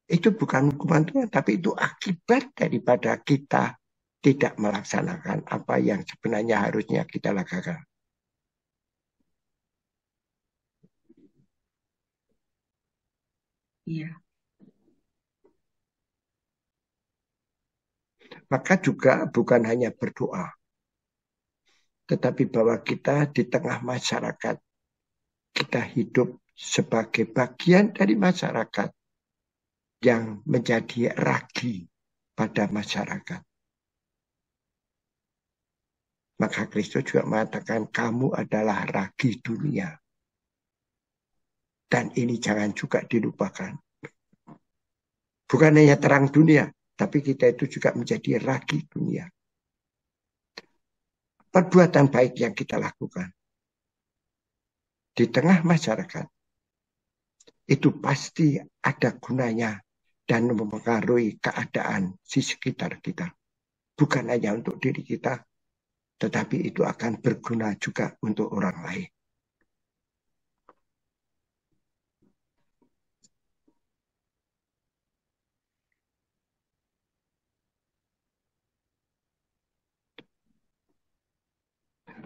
B: Itu bukan hukuman Tuhan, tapi itu akibat daripada kita tidak melaksanakan apa yang sebenarnya harusnya kita lakukan.
A: Iya,
B: Maka juga bukan hanya berdoa, tetapi bahwa kita di tengah masyarakat, kita hidup sebagai bagian dari masyarakat yang menjadi ragi pada masyarakat. Maka Kristus juga mengatakan kamu adalah ragi dunia. Dan ini jangan juga dilupakan. Bukan hanya terang dunia, tapi kita itu juga menjadi ragi dunia. Perbuatan baik yang kita lakukan di tengah masyarakat itu pasti ada gunanya dan mempengaruhi keadaan di sekitar kita. Bukan hanya untuk diri kita, tetapi itu akan berguna juga untuk orang lain.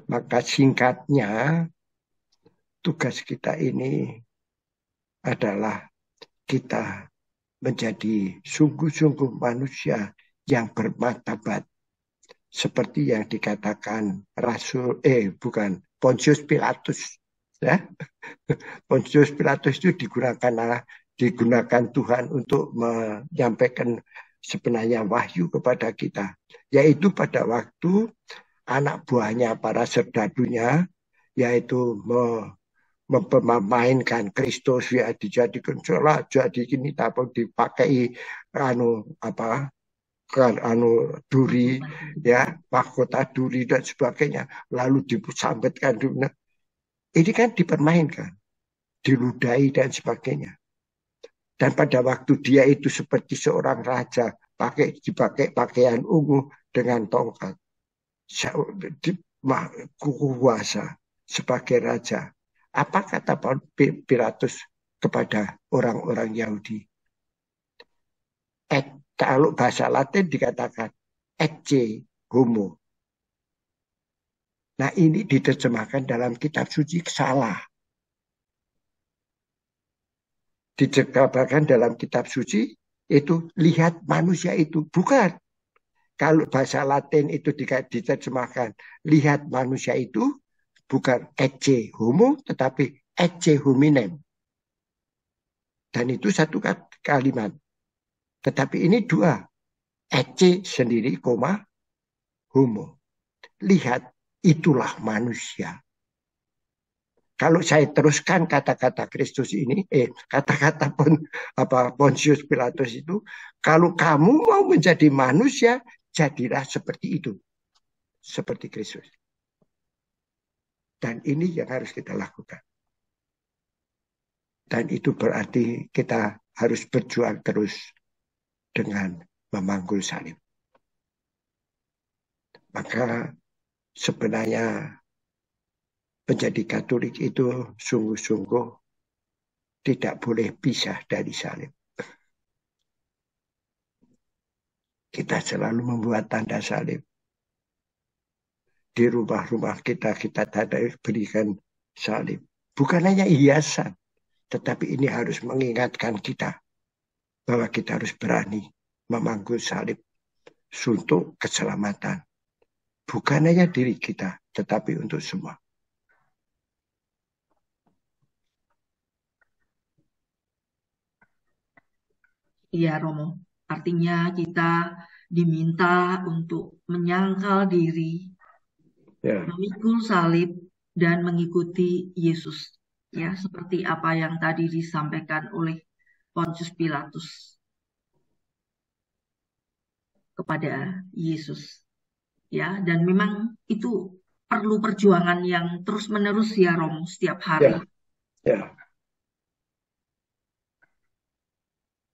B: Maka singkatnya, tugas kita ini adalah kita menjadi sungguh-sungguh manusia yang bermartabat. Seperti yang dikatakan Pontius Pilatus. Ya. Pontius Pilatus itu digunakan Tuhan untuk menyampaikan sebenarnya wahyu kepada kita. Yaitu pada waktu anak buahnya, para serdadunya, yaitu memainkan Kristus, ya dijadikan sholat, jadi ini apa dipakai duri, ya mahkota duri dan sebagainya, lalu disambetkan. Ini kan dipermainkan, diludahi dan sebagainya. Dan pada waktu dia itu seperti seorang raja, dipakai pakaian ungu dengan tongkat, kuasa sebagai raja. Apa kata Pilatus kepada orang-orang Yahudi? Kalau bahasa Latin dikatakan ecce homo. Nah ini diterjemahkan dalam kitab suci salah. Diterjemahkan dalam kitab suci itu lihat manusia itu. Bukan. Kalau bahasa Latin itu diterjemahkan lihat manusia itu bukan ecce homo tetapi ecce hominem. Dan itu satu kalimat. Tetapi ini dua. Ecce sendiri, koma, homo. Lihat, itulah manusia. Kalau saya teruskan kata-kata Kristus ini, kata-kata Pontius Pilatus itu, kalau kamu mau menjadi manusia, jadilah seperti itu. Seperti Kristus. Dan ini yang harus kita lakukan. Dan itu berarti kita harus berjuang terus dengan memanggul salib. Maka sebenarnya menjadi Katolik itu sungguh-sungguh tidak boleh pisah dari salib. Kita selalu membuat tanda salib. Di rumah-rumah kita tanda berikan salib. Bukan hanya hiasan, tetapi ini harus mengingatkan kita bahwa kita harus berani memanggul salib untuk keselamatan. Bukan hanya diri kita, tetapi untuk semua.
A: Iya, Romo. Artinya kita diminta untuk menyangkal diri,
B: Ya,
A: memikul salib, dan mengikuti Yesus. Ya, seperti apa yang tadi disampaikan oleh Pontius Pilatus kepada Yesus. Ya, dan memang itu perlu perjuangan yang terus-menerus ya, Romo, setiap hari.
B: ya, ya,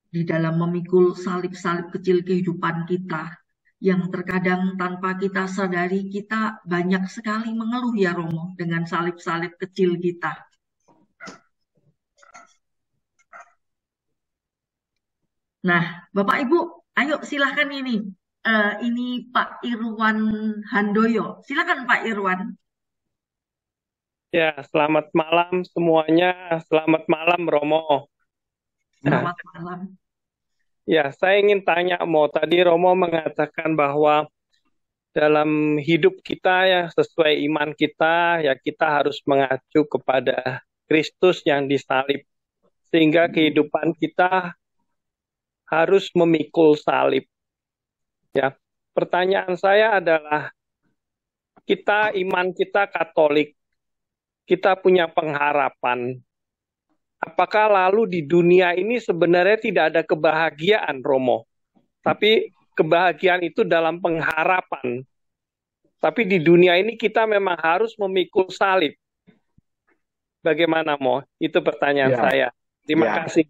A: Di dalam memikul salib-salib kecil kehidupan kita yang terkadang tanpa kita sadari kita banyak sekali mengeluh ya Romo dengan salib-salib kecil kita. Nah, Bapak Ibu, ayo silahkan ini. Ini Pak Irwan Handoyo. Silakan Pak Irwan.
C: Ya, selamat malam semuanya. Selamat malam, Romo.
A: Selamat malam.
C: Ya, saya ingin tanya, tadi Romo mengatakan bahwa dalam hidup kita ya sesuai iman kita, ya kita harus mengacu kepada Kristus yang disalib. Sehingga kehidupan kita harus memikul salib. Ya, pertanyaan saya adalah, iman kita Katolik, kita punya pengharapan. Apakah lalu di dunia ini sebenarnya tidak ada kebahagiaan, Romo? Tapi kebahagiaan itu dalam pengharapan. Tapi di dunia ini kita memang harus memikul salib. Bagaimana, Mo? Itu pertanyaan
B: ya,
C: saya. Terima
B: ya.
C: kasih.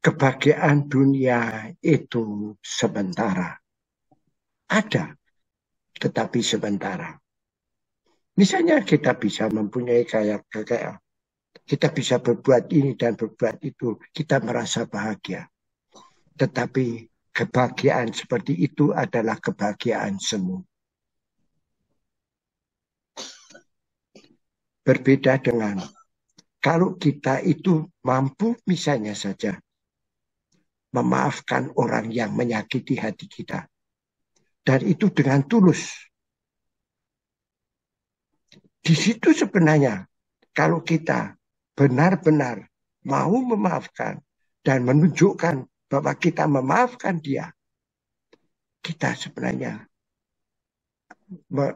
B: Kebahagiaan dunia itu sementara. Ada, tetapi sementara. Misalnya kita bisa mempunyai kayak kita bisa berbuat ini dan berbuat itu, kita merasa bahagia. Tetapi kebahagiaan seperti itu adalah kebahagiaan semu. Berbeda dengan kalau kita itu mampu misalnya saja memaafkan orang yang menyakiti hati kita. Dan itu dengan tulus. Di situ sebenarnya kalau kita benar-benar mau memaafkan dan menunjukkan bahwa kita memaafkan dia, kita sebenarnya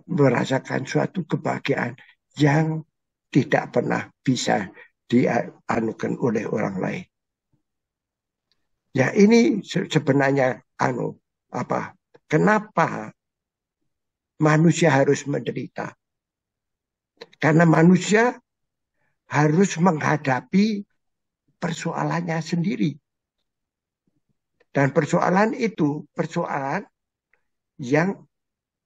B: merasakan suatu kebahagiaan yang tidak pernah bisa dianukan oleh orang lain. Ya ini sebenarnya kenapa manusia harus menderita? Karena manusia harus menghadapi persoalannya sendiri. Dan persoalan itu persoalan yang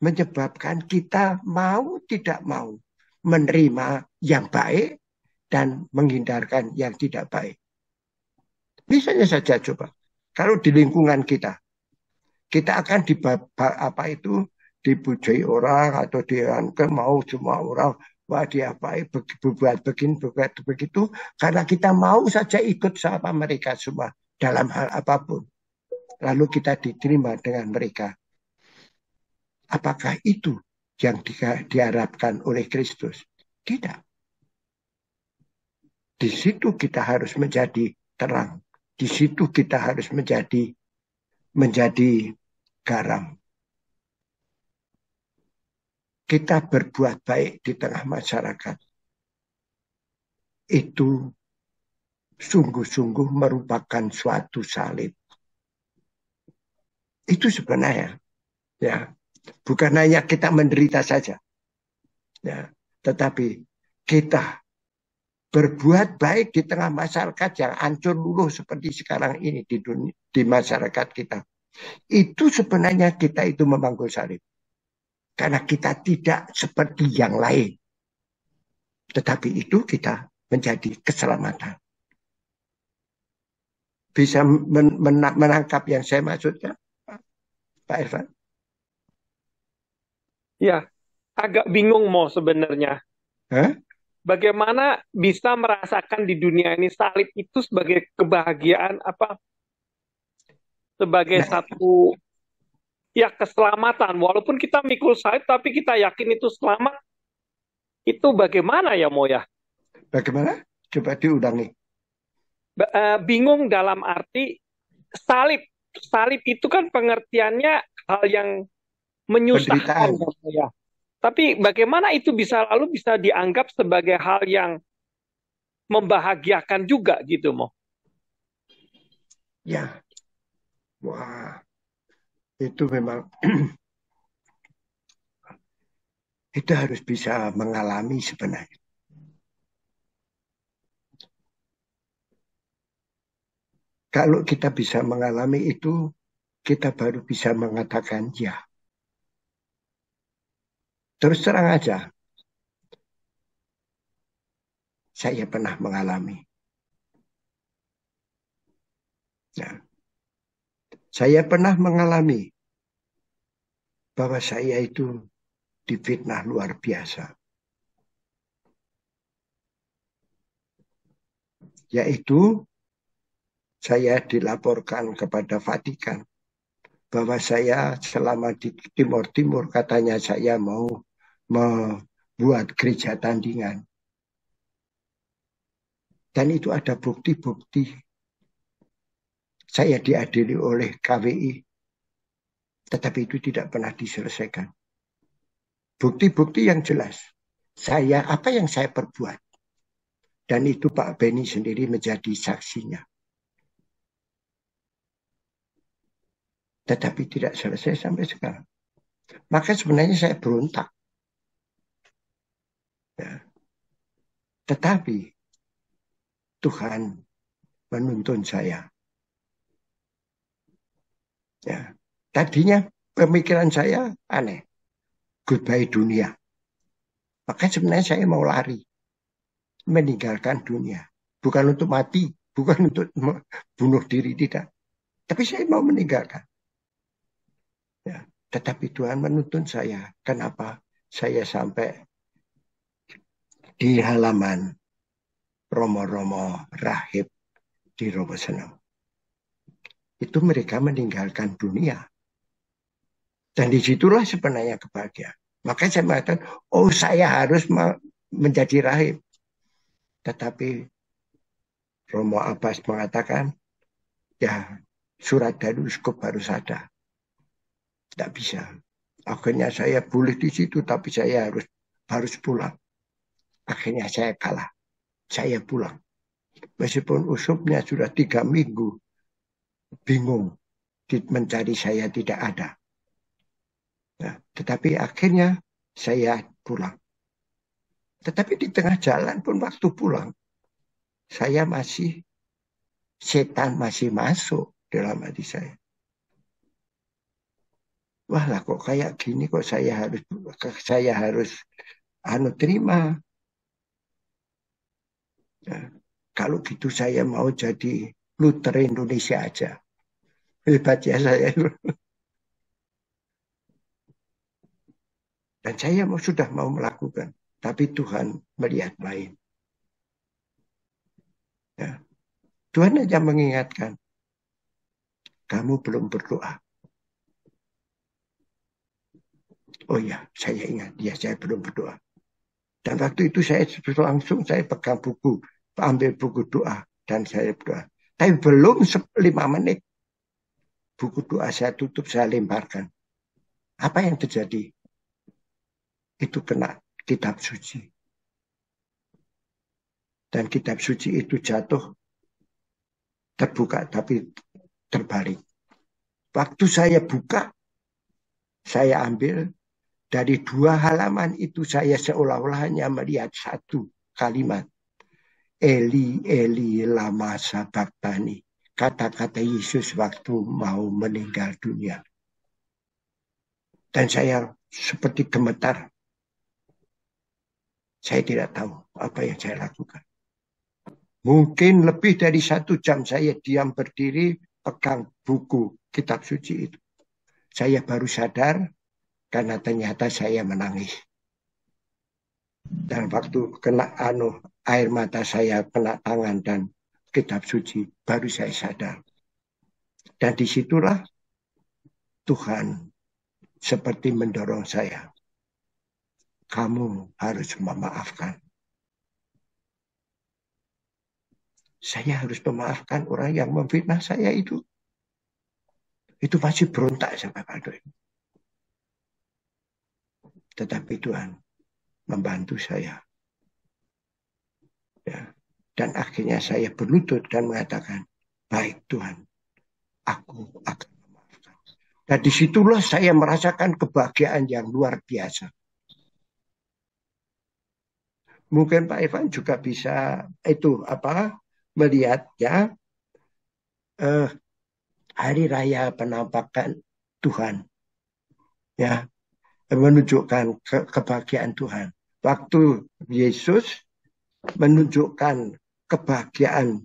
B: menyebabkan kita mau tidak mau menerima yang baik dan menghindarkan yang tidak baik. Misalnya saja coba, kalau di lingkungan kita akan dibujai orang atau mau semua orang, wah dia baik, berbuat begini, berbuat begitu, karena kita mau saja ikut sama mereka semua dalam hal apapun. Lalu kita diterima dengan mereka. Apakah itu yang diharapkan oleh Kristus? Tidak. Di situ kita harus menjadi terang. Di situ kita harus menjadi garam. Kita berbuat baik di tengah masyarakat. Itu sungguh-sungguh merupakan suatu salib. Itu sebenarnya, ya, bukan hanya kita menderita saja. Ya, Tetapi kita berbuat baik di tengah masyarakat yang hancur luluh seperti sekarang ini di masyarakat kita. Itu sebenarnya kita itu memanggul salib. Karena kita tidak seperti yang lain. Tetapi itu kita menjadi keselamatan. Bisa menangkap yang saya maksudkan, Pak Irfan?
C: Ya, agak bingung mau sebenarnya.
B: Hah?
C: Bagaimana bisa merasakan di dunia ini salib itu sebagai kebahagiaan apa? Sebagai
B: Nah,
C: satu ya keselamatan. Walaupun kita mikul salib tapi kita yakin itu selamat. Itu bagaimana ya Mo ya?
B: bagaimana? Coba diulangi.
C: Bingung dalam arti salib. Salib itu kan pengertiannya hal yang menyusahkan
B: Penderitaan.
C: ya. Tapi bagaimana itu bisa lalu bisa dianggap sebagai hal yang membahagiakan juga gitu Mo?
B: Ya, wah, itu memang kita harus bisa mengalami sebenarnya. Kalau kita bisa mengalami itu, kita baru bisa mengatakan ya. Terus terang aja, saya pernah mengalami. Ya. Saya pernah mengalami bahwa saya itu difitnah luar biasa. Yaitu saya dilaporkan kepada Vatikan bahwa saya selama di Timur Timur katanya saya mau membuat gereja tandingan. Dan itu ada bukti-bukti. Saya diadili oleh KWI. Tetapi itu tidak pernah diselesaikan. Bukti-bukti yang jelas. Apa yang saya perbuat. Dan itu Pak Beni sendiri menjadi saksinya. Tetapi tidak selesai sampai sekarang. Maka sebenarnya saya berontak. Ya. Tetapi Tuhan menuntun saya. Ya. Tadinya pemikiran saya aneh. Goodbye dunia. Maka sebenarnya saya mau lari. Meninggalkan dunia. Bukan untuk mati. Bukan untuk bunuh diri, tidak. Tapi saya mau meninggalkan. Ya. Tetapi Tuhan menuntun saya. Kenapa saya sampai di halaman Romo-Romo Rahib di Roboseneng. Itu mereka meninggalkan dunia. Dan disitulah sebenarnya kebahagiaan. Maka saya mengatakan, oh saya harus menjadi rahib. Tetapi Romo Abbas mengatakan, ya surat dari uskup harus ada. Tidak bisa. Akhirnya saya boleh di situ, tapi saya harus pulang. Akhirnya saya kalah. Saya pulang. Meskipun uskupnya sudah 3 minggu bingung mencari saya tidak ada. Nah, tetapi akhirnya saya pulang. Tetapi di tengah jalan pun waktu pulang, saya setan masih masuk dalam hati saya. Wah lah kok kayak gini kok saya harus terima. Nah, kalau gitu saya mau jadi Luther Indonesia aja. Hebat ya saya. Dan saya sudah mau melakukan. Tapi Tuhan melihat lain. Ya. Tuhan aja mengingatkan. Kamu belum berdoa. Oh ya, saya ingat. Ya, saya belum berdoa. Dan waktu itu saya pegang buku. Ambil buku doa. Dan saya berdoa. Tapi belum 5 menit. Buku doa saya tutup, saya lemparkan. Apa yang terjadi? Itu kena kitab suci. Dan kitab suci itu jatuh, terbuka, tapi terbalik. Waktu saya buka, saya ambil, Dari 2 halaman itu saya seolah-olah hanya melihat satu kalimat. Eli, Eli, lama sabachthani. Kata-kata Yesus waktu mau meninggal dunia. Dan saya seperti gemetar. Saya tidak tahu apa yang saya lakukan. Mungkin lebih dari 1 jam saya diam berdiri, pegang buku kitab suci itu. Saya baru sadar karena ternyata saya menangis. Dan waktu kena air mata saya kena tangan dan kitab suci, baru saya sadar. Dan disitulah Tuhan seperti mendorong saya. Kamu harus memaafkan. Saya harus memaafkan orang yang memfitnah saya itu. Itu masih berontak sama Pak. Tetapi Tuhan membantu saya. Ya. Dan akhirnya saya berlutut dan mengatakan, baik Tuhan, aku akan memaafkan. Dan disitulah saya merasakan kebahagiaan yang luar biasa. Mungkin Pak Ivan juga bisa melihat ya hari raya penampakan Tuhan, ya, menunjukkan kebahagiaan Tuhan. Waktu Yesus menunjukkan kebahagiaan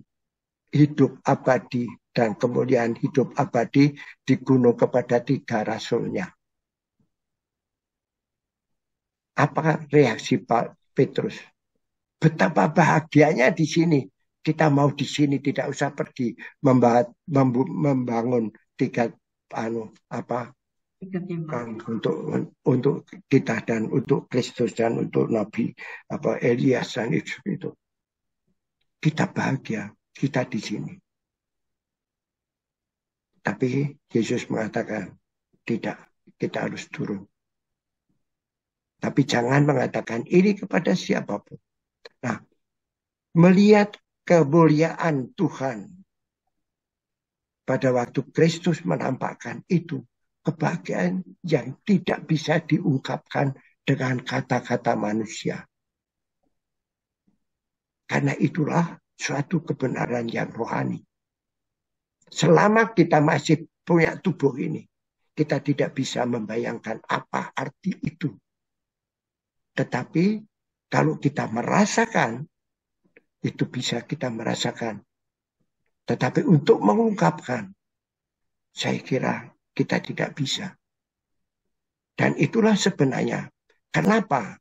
B: hidup abadi dan kemuliaan hidup abadi di gunung kepada 3 rasulnya. Apa reaksi Pak Petrus? Betapa bahagianya di sini. Kita mau di sini, tidak usah pergi membangun 3 untuk kita dan untuk Kristus dan untuk Nabi Elias dan itu. Kita bahagia, kita di sini. Tapi Yesus mengatakan, tidak, kita harus turun. Tapi jangan mengatakan ini kepada siapapun. Nah, melihat kemuliaan Tuhan pada waktu Kristus menampakkan itu, kebahagiaan yang tidak bisa diungkapkan dengan kata-kata manusia. Karena itulah suatu kebenaran yang rohani. Selama kita masih punya tubuh ini, kita tidak bisa membayangkan apa arti itu. Tetapi kalau kita merasakan, itu bisa kita merasakan. Tetapi untuk mengungkapkan, saya kira kita tidak bisa. Dan itulah sebenarnya kenapa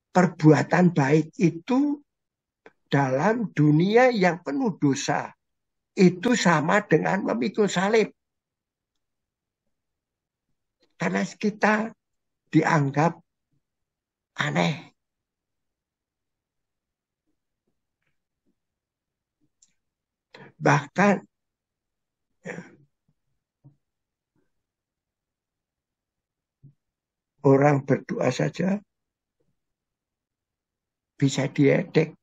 B: perbuatan baik itu dalam dunia yang penuh dosa itu sama dengan memikul salib. Karena kita dianggap aneh. Bahkan orang berdoa saja bisa diedek.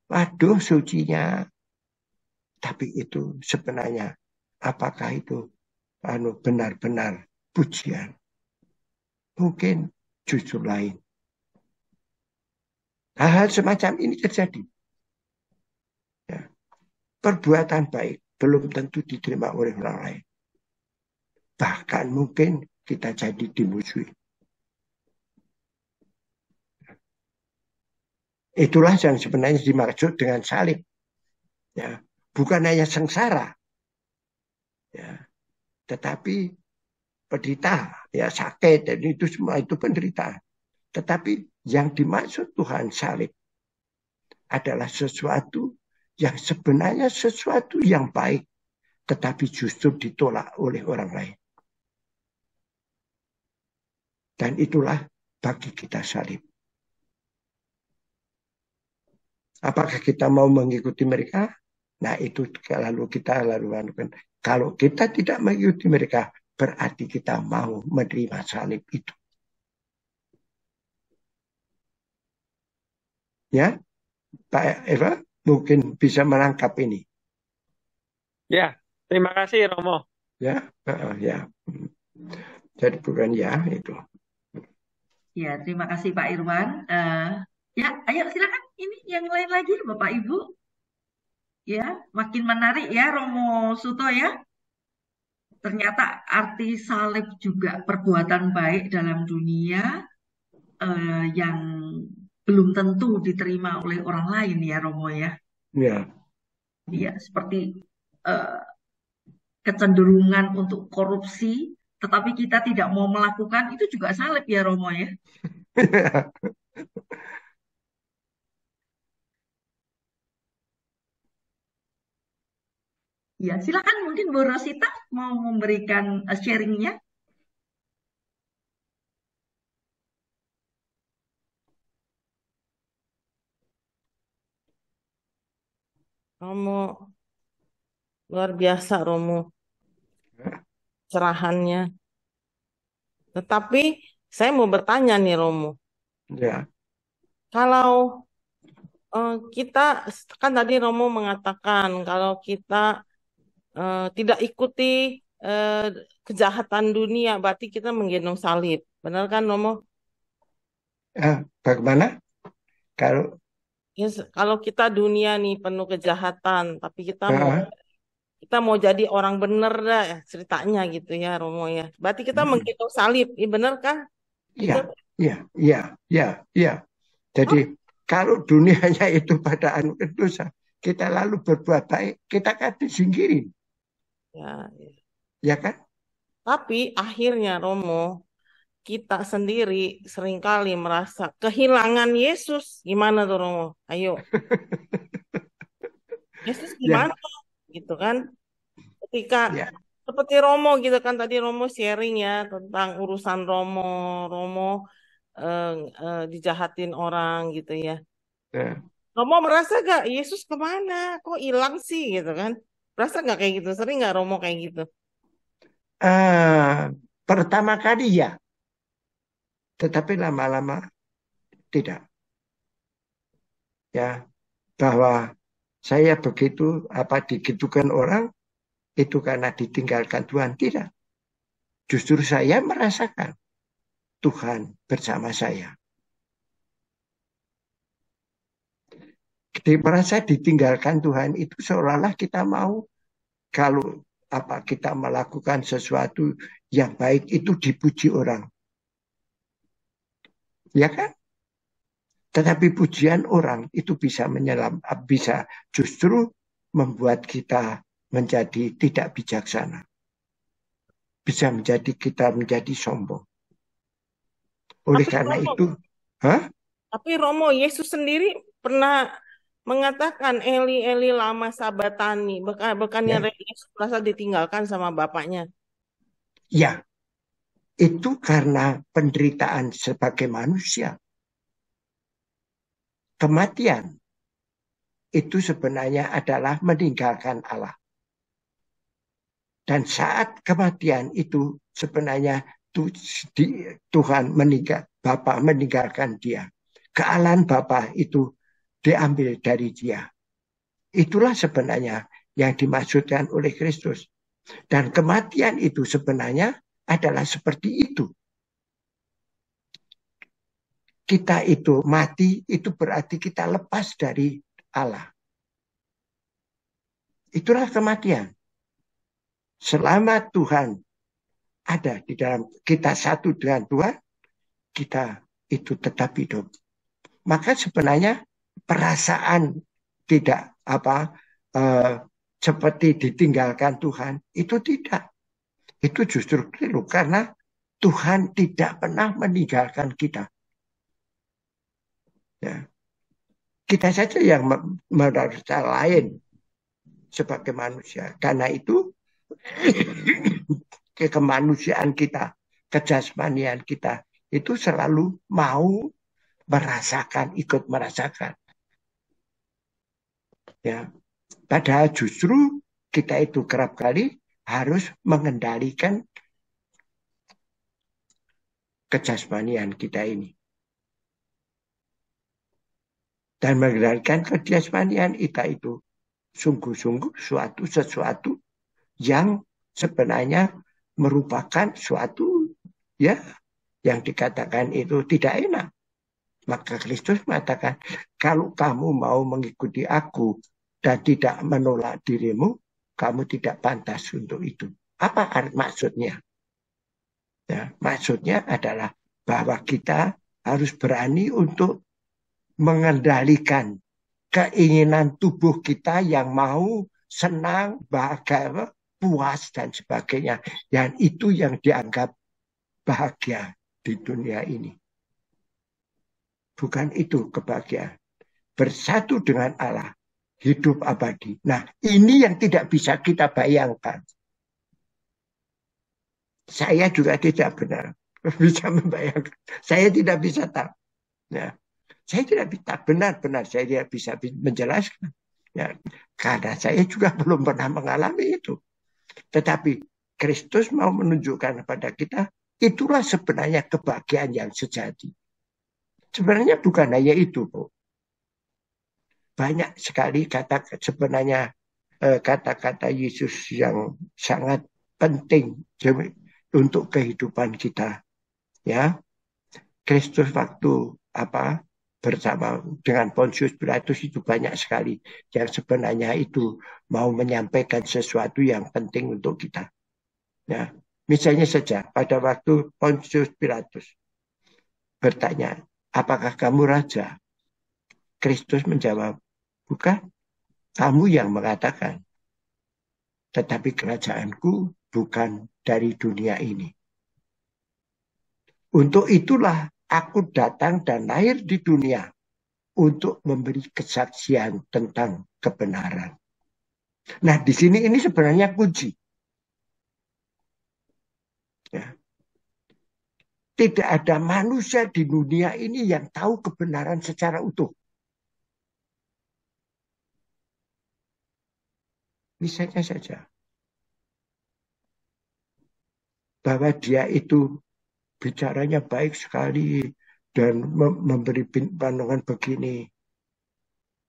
B: Waduh, sucinya. Tapi itu sebenarnya apakah itu benar-benar pujian? Mungkin justru lain. Hal-hal semacam ini terjadi. Ya. Perbuatan baik belum tentu diterima oleh orang lain. Bahkan mungkin kita jadi dimusuhi. Itulah yang sebenarnya dimaksud dengan salib. Ya. Bukan hanya sengsara. Ya. Tetapi penderita, ya sakit, dan itu semua itu penderitaan. Tetapi yang dimaksud Tuhan salib adalah sesuatu yang sebenarnya sesuatu yang baik, tetapi justru ditolak oleh orang lain. Dan itulah bagi kita salib. Apakah kita mau mengikuti mereka? Nah itu lalu kita lakukan. Kalau kita tidak mengikuti mereka, berarti kita mau menerima salib itu. Ya, Pak Eva mungkin bisa menangkap ini.
C: Ya, terima kasih Romo.
B: Ya, ya. Jadi bukan ya itu.
A: Ya, terima kasih Pak Irwan. Ya, ayo silakan ini yang lain lagi Bapak Ibu. Ya, makin menarik ya Romo Suto ya. Ternyata arti salib juga perbuatan baik dalam dunia yang belum tentu diterima oleh orang lain ya Romo ya.
B: Ya.
A: Ya, seperti eh, kecenderungan untuk korupsi, tetapi kita tidak mau melakukan itu juga salib ya Romo ya. Ya, silakan mungkin Bu Rosita mau memberikan sharingnya.
D: Romo, luar biasa Romo, cerahannya. Tetapi saya mau bertanya nih Romo,
B: Ya.
D: kalau kita, kan tadi Romo mengatakan kalau kita tidak ikuti eh, kejahatan dunia, berarti kita menggendong salib. Benar kan Romo?
B: Bagaimana kalau
D: Ya, kalau kita dunia nih penuh kejahatan, tapi
B: uh,
D: kita mau jadi orang bener dah ya, ceritanya gitu ya Romo ya. Berarti kita menggendong salib, ini bener kah?
B: ya,
D: Itu
B: ya, ya, ya, ya. Jadi
D: oh,
B: kalau dunianya itu pada anu dosa, kita lalu berbuat baik, kita kan disingkirin,
D: ya.
B: ya kan?
D: Tapi akhirnya Romo, kita sendiri seringkali merasa kehilangan Yesus. Gimana tuh Romo? Ayo, Yesus
B: Ya,
D: gimana? Gitu kan? Ketika
B: ya,
D: seperti Romo gitu kan tadi Romo sharing ya tentang urusan Romo, Romo eh, dijahatin orang gitu ya.
B: ya.
D: Romo merasa gak Yesus kemana? Kok hilang sih gitu kan? Merasa gak kayak gitu? Sering gak Romo kayak gitu?
B: Ah, pertama kali ya, tetapi lama-lama tidak. Ya, bahwa saya begitu apa digitukan orang itu karena ditinggalkan Tuhan tidak. Justru saya merasakan Tuhan bersama saya. Merasa ditinggalkan Tuhan itu seolah-olah kita mau kalau apa kita melakukan sesuatu yang baik itu dipuji orang, ya kan? Tetapi pujian orang itu bisa bisa justru membuat kita menjadi tidak bijaksana, bisa menjadi kita menjadi sombong. Oleh
D: Tapi
B: karena
D: Romo,
B: itu, hah?
D: tapi Romo Yesus sendiri pernah mengatakan Eli Eli lama sabatani, bukannya
B: Ya,
D: Yesus merasa ditinggalkan sama bapaknya.
B: ya, itu karena penderitaan sebagai manusia. Kematian itu sebenarnya adalah meninggalkan Allah. Dan saat kematian itu sebenarnya Tuhan Bapa meninggalkan dia. Kealahan Bapa itu diambil dari dia. Itulah sebenarnya yang dimaksudkan oleh Kristus. Dan kematian itu sebenarnya adalah seperti itu. Kita itu mati, itu berarti kita lepas dari Allah. Itulah kematian. Selama Tuhan ada di dalam kita satu dengan Tuhan, kita itu tetap hidup. Maka sebenarnya perasaan tidak seperti ditinggalkan Tuhan itu tidak. Itu justru keliru karena Tuhan tidak pernah meninggalkan kita. Ya. Kita saja yang merasa lain sebagai manusia. Karena itu kemanusiaan kita, kejasmanian kita itu selalu mau merasakan, ikut merasakan. Ya, padahal justru kita itu kerap kali harus mengendalikan kejasmanian kita ini. Dan mengendalikan kejasmanian kita itu sungguh-sungguh sesuatu yang sebenarnya merupakan suatu ya, yang dikatakan itu tidak enak. Maka Kristus mengatakan, kalau kamu mau mengikuti aku dan tidak menolak dirimu, kamu tidak pantas untuk itu. Apa maksudnya? Ya, maksudnya adalah bahwa kita harus berani untuk mengendalikan keinginan tubuh kita yang mau senang, bahagia, puas, dan sebagainya. Dan itu yang dianggap bahagia di dunia ini. Bukan itu kebahagiaan. Bersatu dengan Allah, hidup abadi. Nah, ini yang tidak bisa kita bayangkan. Saya juga tidak benar bisa membayangkan. Saya tidak bisa tahu. Ya. Saya tidak bisa benar-benar saya tidak bisa menjelaskan. Ya. Karena saya juga belum pernah mengalami itu. Tetapi Kristus mau menunjukkan kepada kita, itulah sebenarnya kebahagiaan yang sejati. Sebenarnya bukan hanya itu, Bu. Banyak sekali sebenarnya kata-kata Yesus yang sangat penting untuk kehidupan kita. Ya, Kristus waktu bersama dengan Pontius Pilatus itu banyak sekali yang sebenarnya itu mau menyampaikan sesuatu yang penting untuk kita. Ya, misalnya saja pada waktu Pontius Pilatus bertanya, apakah kamu raja? Kristus menjawab, bukan, kamu yang mengatakan. Tetapi kerajaanku bukan dari dunia ini. Untuk itulah aku datang dan lahir di dunia untuk memberi kesaksian tentang kebenaran. Nah, di sini ini sebenarnya kunci. Ya. Tidak ada manusia di dunia ini yang tahu kebenaran secara utuh. Misalnya saja, bahwa dia itu bicaranya baik sekali dan memberi pandangan begini.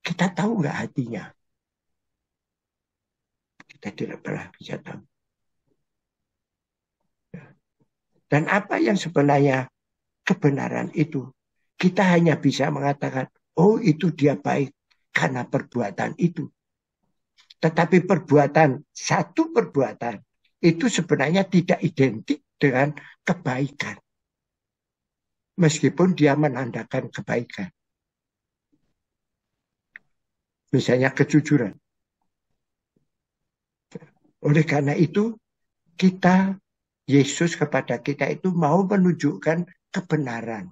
B: Kita tahu nggak hatinya? Kita tidak pernah bisa tahu. Dan apa yang sebenarnya kebenaran itu? Kita hanya bisa mengatakan, oh itu dia baik karena perbuatan itu. Tetapi satu perbuatan itu sebenarnya tidak identik dengan kebaikan. Meskipun dia menandakan kebaikan. Misalnya kejujuran. Oleh karena itu, Yesus kepada kita itu mau menunjukkan kebenaran.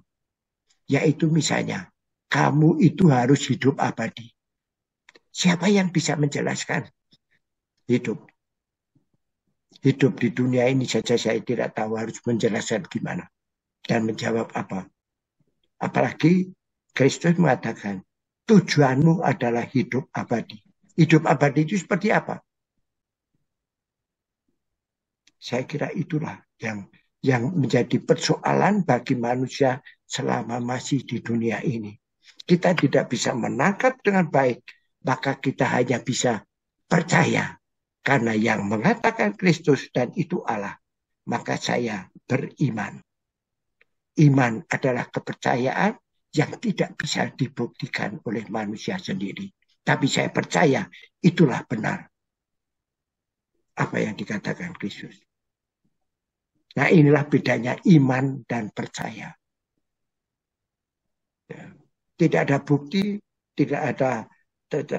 B: Yaitu misalnya, kamu itu harus hidup abadi. Siapa yang bisa menjelaskan hidup? Hidup di dunia ini saja saya tidak tahu harus menjelaskan gimana. Dan menjawab apa. Apalagi Kristus mengatakan, tujuanmu adalah hidup abadi. Hidup abadi itu seperti apa? Saya kira itulah yang menjadi persoalan bagi manusia selama masih di dunia ini. Kita tidak bisa menangkap dengan baik, maka kita hanya bisa percaya. Karena yang mengatakan Kristus dan itu Allah, maka saya beriman. Iman adalah kepercayaan yang tidak bisa dibuktikan oleh manusia sendiri. Tapi saya percaya itulah benar apa yang dikatakan Kristus. Nah, inilah bedanya iman dan percaya. Tidak ada bukti, tidak ada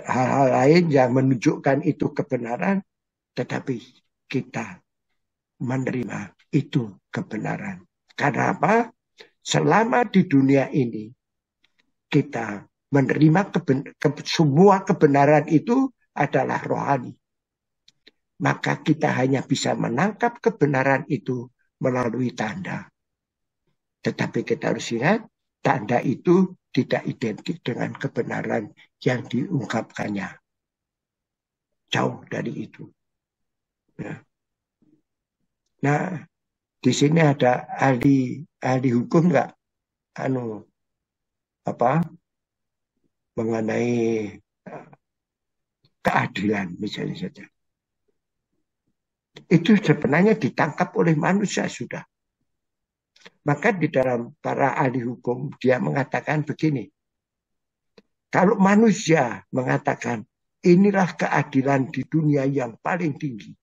B: hal-hal lain yang menunjukkan itu kebenaran, tetapi kita menerima itu kebenaran. Karena apa? Selama di dunia ini, kita menerima semua kebenaran itu adalah rohani. Maka kita hanya bisa menangkap kebenaran itu melalui tanda. Tetapi kita harus ingat, tanda itu tidak identik dengan kebenaran yang diungkapkannya. Jauh dari itu. Ya. Nah, di sini ada ahli hukum nggak? Mengenai keadilan misalnya saja. Itu sebenarnya ditangkap oleh manusia sudah. Maka di dalam para ahli hukum dia mengatakan begini, kalau manusia mengatakan inilah keadilan di dunia yang paling tinggi,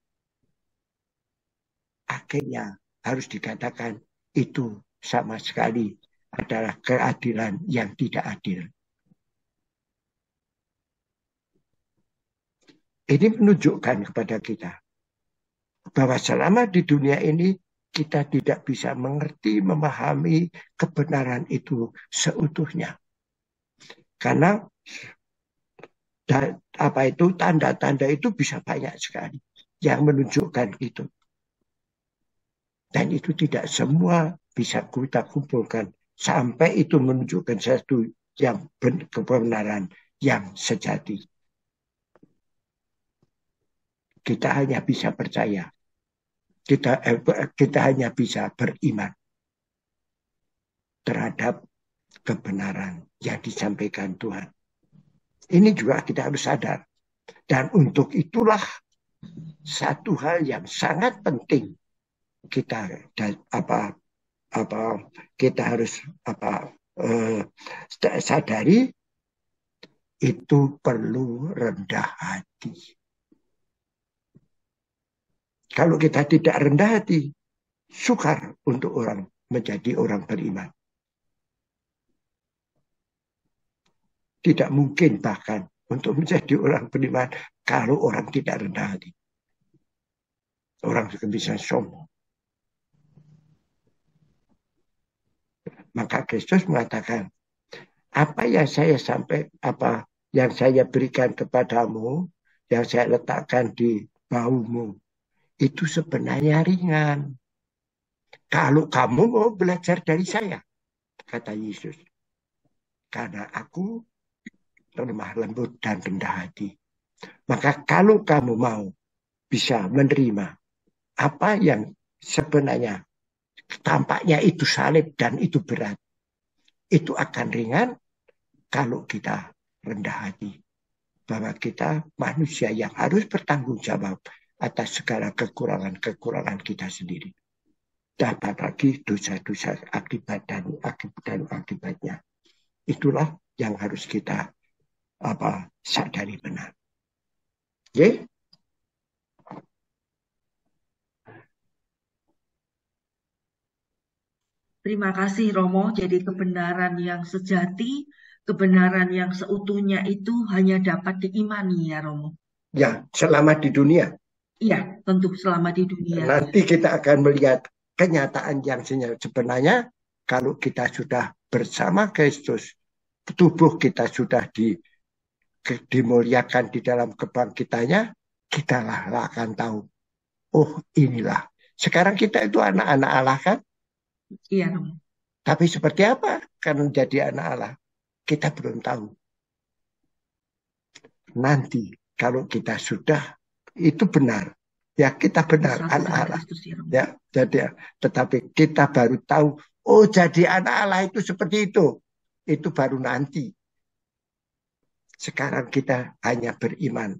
B: akhirnya harus dikatakan itu sama sekali adalah keadilan yang tidak adil. Ini menunjukkan kepada kita bahwa selama di dunia ini kita tidak bisa mengerti, memahami kebenaran itu seutuhnya. Karena tanda-tanda itu bisa banyak sekali yang menunjukkan itu. Dan itu tidak semua bisa kita kumpulkan sampai itu menunjukkan satu yang kebenaran yang sejati. Kita hanya bisa percaya. Kita hanya bisa beriman terhadap kebenaran yang disampaikan Tuhan. Ini juga kita harus sadar. Dan untuk itulah satu hal yang sangat penting kita kita harus sadari, itu perlu rendah hati. Kalau kita tidak rendah hati, sukar untuk orang menjadi orang beriman. Tidak mungkin bahkan untuk menjadi orang beriman kalau orang tidak rendah hati. Orang juga bisa sombong. Maka Kristus mengatakan, apa yang saya berikan kepadamu, yang saya letakkan di bahumu, itu sebenarnya ringan. Kalau kamu mau belajar dari saya, kata Yesus, karena aku lemah lembut dan rendah hati. Maka kalau kamu mau bisa menerima apa yang sebenarnya tampaknya itu salib dan itu berat, itu akan ringan kalau kita rendah hati. Bahwa kita manusia yang harus bertanggung jawab atas segala kekurangan-kekurangan kita sendiri. Dan apalagi dosa-dosa akibat dan akibatnya. Itulah yang harus kita sadari benar. Oke?
A: Terima kasih Romo. Jadi kebenaran yang sejati, kebenaran yang seutuhnya itu hanya dapat diimani ya Romo.
B: Ya, selama di dunia.
A: Iya, tentu selama di dunia.
B: Nanti kita akan melihat kenyataan yang sebenarnya kalau kita sudah bersama Kristus, tubuh kita sudah dimuliakan di dalam kebangkitannya, kita akan tahu, oh inilah. Sekarang kita itu anak-anak Allah kan?
A: Iya.
B: Tapi seperti apa karena menjadi anak Allah? Kita belum tahu. Nanti kalau kita sudah, itu benar. Ya kita benar anak Allah. Ya, jadi tetapi kita baru tahu, oh jadi anak Allah itu seperti itu. Itu baru nanti. Sekarang kita hanya beriman.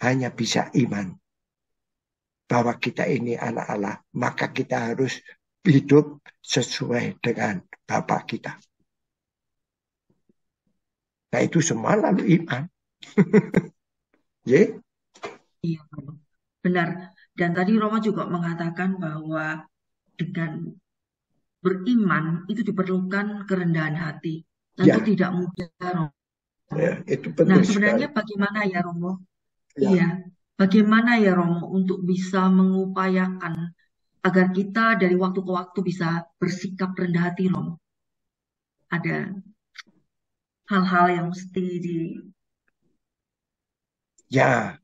B: Hanya bisa iman bahwa kita ini anak Allah. Maka kita harus hidup sesuai dengan Bapa kita. Nah itu semua lalu iman. Yeah?
A: Iya, benar. Dan tadi Roma juga mengatakan bahwa dengan beriman itu diperlukan kerendahan hati. Tentu tidak mudah, Romo.
B: Ya, itu penting.
A: Nah, sebenarnya bagaimana ya Romo? Ya. Iya, bagaimana ya Romo untuk bisa mengupayakan agar kita dari waktu ke waktu bisa bersikap rendah hati, Romo? Ada hal-hal yang mesti
B: Ya,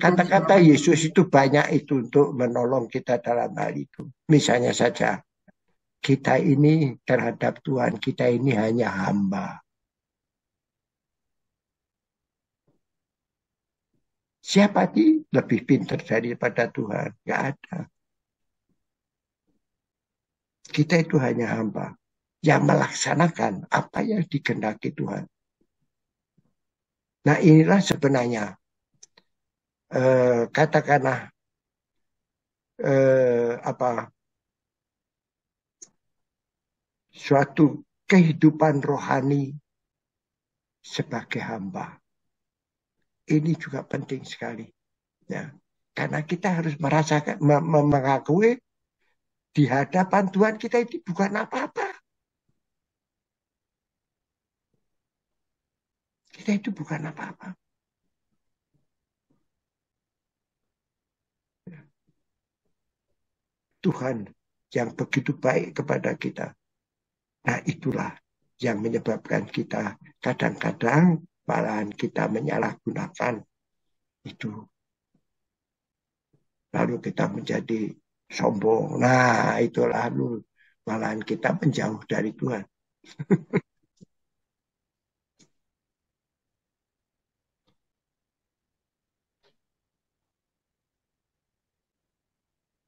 B: kata-kata Yesus itu banyak itu untuk menolong kita dalam hal itu. Misalnya saja, kita ini terhadap Tuhan, kita ini hanya hamba. Siapa sih lebih pintar daripada Tuhan? Gak ada. Kita itu hanya hamba yang melaksanakan apa yang dikehendaki Tuhan. Nah inilah sebenarnya katakanlah suatu kehidupan rohani sebagai hamba. Ini juga penting sekali. Ya. Karena kita harus merasakan, mengakui di hadapan Tuhan kita itu bukan apa-apa. Kita itu bukan apa-apa. Tuhan yang begitu baik kepada kita. Nah, itulah yang menyebabkan kita kadang-kadang malahan kita menyalahgunakan itu. Lalu kita menjadi sombong. Nah, itulah lalu malahan kita menjauh dari Tuhan.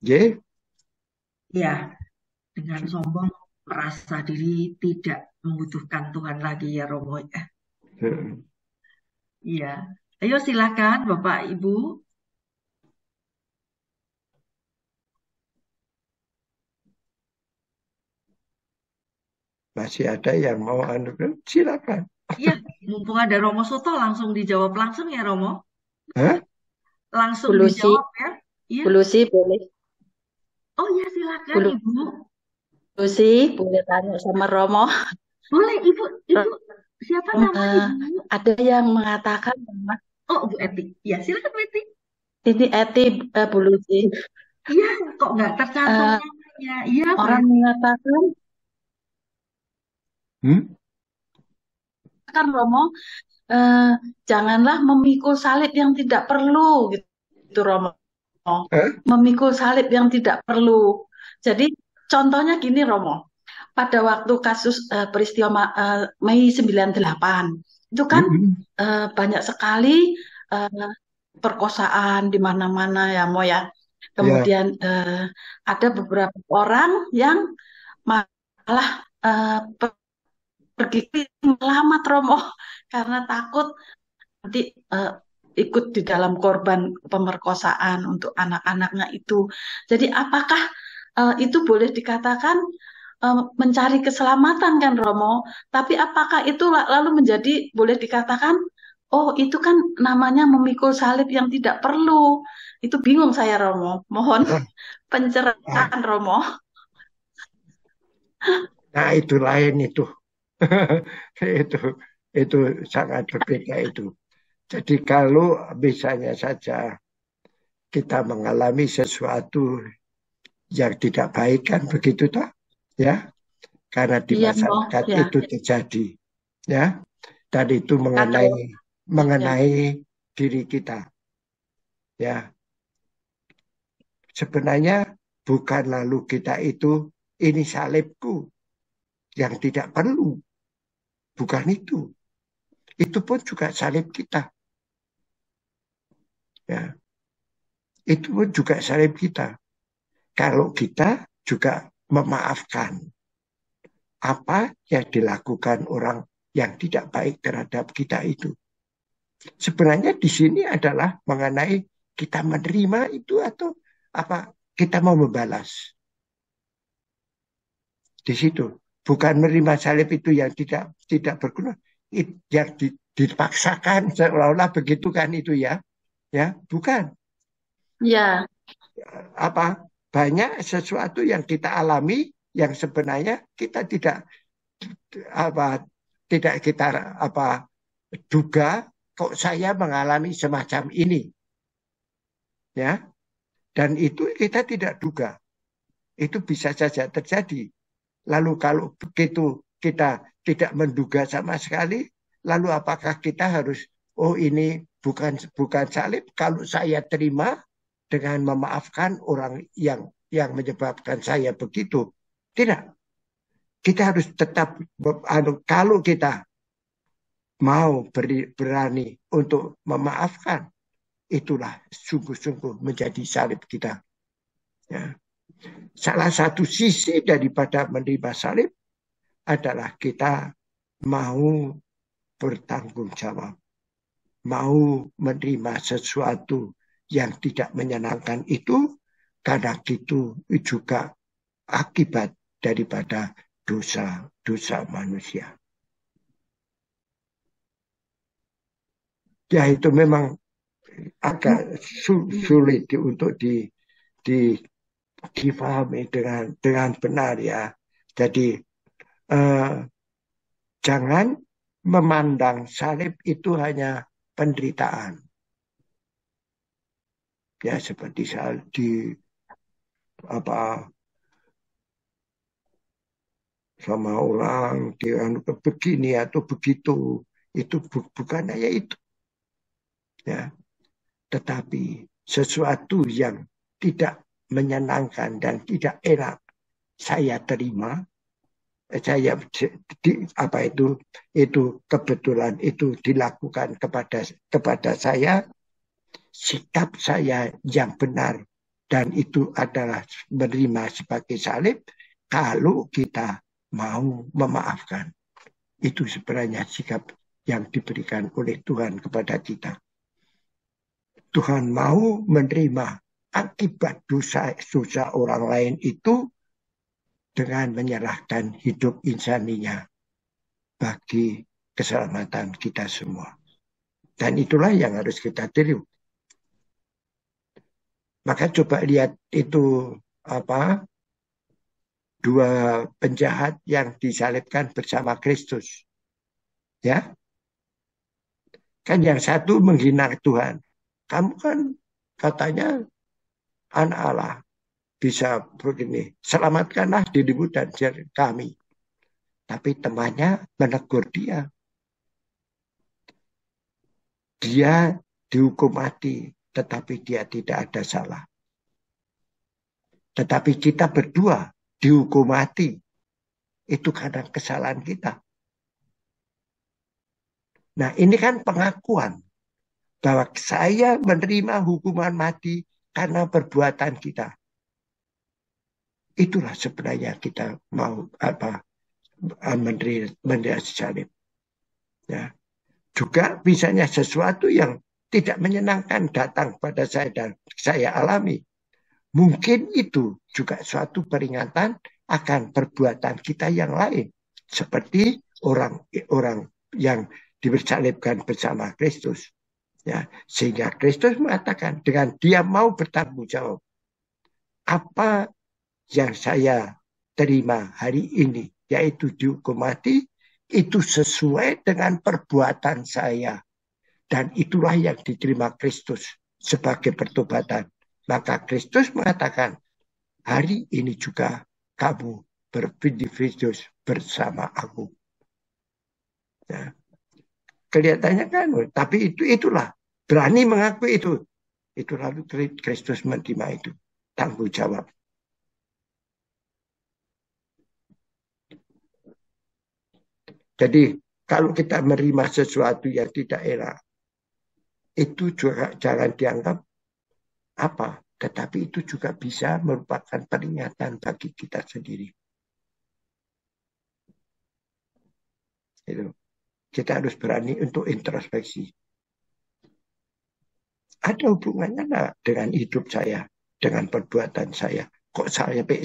B: Ye?
A: Ya, dengan sombong merasa diri tidak membutuhkan Tuhan lagi ya Romo ya. Iya. Ayo silakan Bapak Ibu.
B: Masih ada yang mau silakan.
A: Iya, mumpung ada Romo Soto langsung dijawab langsung ya Romo.
B: Hah?
A: Langsung
E: Bulusi,
A: dijawab ya. Iya.
E: Bulusi boleh,
A: Oh ya silakan Ibu.
E: Bulusi boleh tanya sama Romo.
A: Boleh Ibu. Siapa namanya Ibu?
E: Ada yang mengatakan bahwa
A: Oh Bu Eti. Ya silakan Bu Eti.
E: ini Eti Bulusi.
A: Iya, kok nggak tercantum namanya? Iya, Bu
E: Orang
A: Eti.
E: mengatakan kan Romo, janganlah memikul salib yang tidak perlu gitu Romo. Memikul salib yang tidak perlu. Jadi contohnya gini Romo, pada waktu kasus peristiwa Mei 98 itu kan banyak sekali perkosaan di mana-mana ya Mo ya. Kemudian ada beberapa orang yang malah pergi selamat Romo karena takut nanti ikut di dalam korban pemerkosaan untuk anak-anaknya itu. Jadi apakah itu boleh dikatakan mencari keselamatan kan Romo? Tapi apakah itu lalu menjadi boleh dikatakan oh itu kan namanya memikul salib yang tidak perlu? Itu bingung saya Romo. Mohon pencerahan Romo.
B: Nah itu lain itu. itu sangat berbeda itu. Jadi kalau misalnya saja kita mengalami sesuatu yang tidak baik kan begitu toh, ya? Karena di masyarakat itu terjadi, ya. Dan itu mengenai diri kita, ya. Sebenarnya bukan lalu kita itu ini salibku yang tidak perlu. Bukan itu. Itu pun juga salib kita. Ya. Itu pun juga salib kita. Kalau kita juga memaafkan apa yang dilakukan orang yang tidak baik terhadap kita itu. Sebenarnya di sini adalah mengenai kita menerima itu atau apa kita mau membalas. Di situ. Bukan menerima salib itu yang tidak berguna, yang dipaksakan seolah-olah begitu kan itu ya, bukan.
E: Ya.
B: Apa banyak sesuatu yang kita alami yang sebenarnya kita tidak kita duga kok saya mengalami semacam ini, ya, dan itu kita tidak duga, itu bisa saja terjadi. Lalu kalau begitu kita tidak menduga sama sekali, lalu apakah kita harus, oh ini bukan salib, kalau saya terima dengan memaafkan orang yang menyebabkan saya begitu. Tidak. Kita harus tetap, kalau kita mau berani untuk memaafkan, itulah sungguh-sungguh menjadi salib kita. Ya. Salah satu sisi daripada menerima salib adalah kita mau bertanggung jawab, mau menerima sesuatu yang tidak menyenangkan itu, karena itu juga akibat daripada dosa-dosa manusia. Ya itu memang agak sulit untuk difahami dengan benar ya. Jadi jangan memandang salib itu hanya penderitaan. Ya seperti apa sama orang dia begini atau begitu, itu bukan hanya itu ya, tetapi sesuatu yang tidak menyenangkan dan tidak enak saya terima, saya apa itu kebetulan itu dilakukan kepada saya, sikap saya yang benar dan itu adalah menerima sebagai salib. Kalau kita mau memaafkan, itu sebenarnya sikap yang diberikan oleh Tuhan kepada kita. Tuhan mau menerima akibat dosa orang lain itu dengan menyerahkan hidup insaninya bagi keselamatan kita semua. Dan itulah yang harus kita tiru. Maka coba lihat itu dua penjahat yang disalibkan bersama Kristus. Ya. Kan yang satu menghina Tuhan. Kamu kan katanya anak Allah, bisa begini, selamatkanlah dirimu dan kami. Tapi temannya menegur dia. Dia dihukum mati, tetapi dia tidak ada salah. Tetapi kita berdua dihukum mati. Itu karena kesalahan kita. Nah ini kan pengakuan bahwa saya menerima hukuman mati karena perbuatan kita. Itulah sebenarnya kita mau menderita salib. Ya. Juga misalnya sesuatu yang tidak menyenangkan datang pada saya dan saya alami. Mungkin itu juga suatu peringatan akan perbuatan kita yang lain. Seperti orang yang disalibkan bersama Kristus. Ya, sehingga Kristus mengatakan dengan dia mau bertanggung jawab. Apa yang saya terima hari ini, yaitu dihukum mati, itu sesuai dengan perbuatan saya. Dan itulah yang diterima Kristus sebagai pertobatan. Maka Kristus mengatakan, hari ini juga kamu berindividu bersama aku. Ya. Kelihatannya kan, tapi itulah. Berani mengakui itu. Itu lalu Kristus menerima itu. Tanggung jawab. Jadi kalau kita menerima sesuatu yang tidak enak, itu juga jangan dianggap apa, tetapi itu juga bisa merupakan peringatan bagi kita sendiri. Itu. Kita harus berani untuk introspeksi. Ada hubungannya enggak dengan hidup saya, dengan perbuatan saya? Kok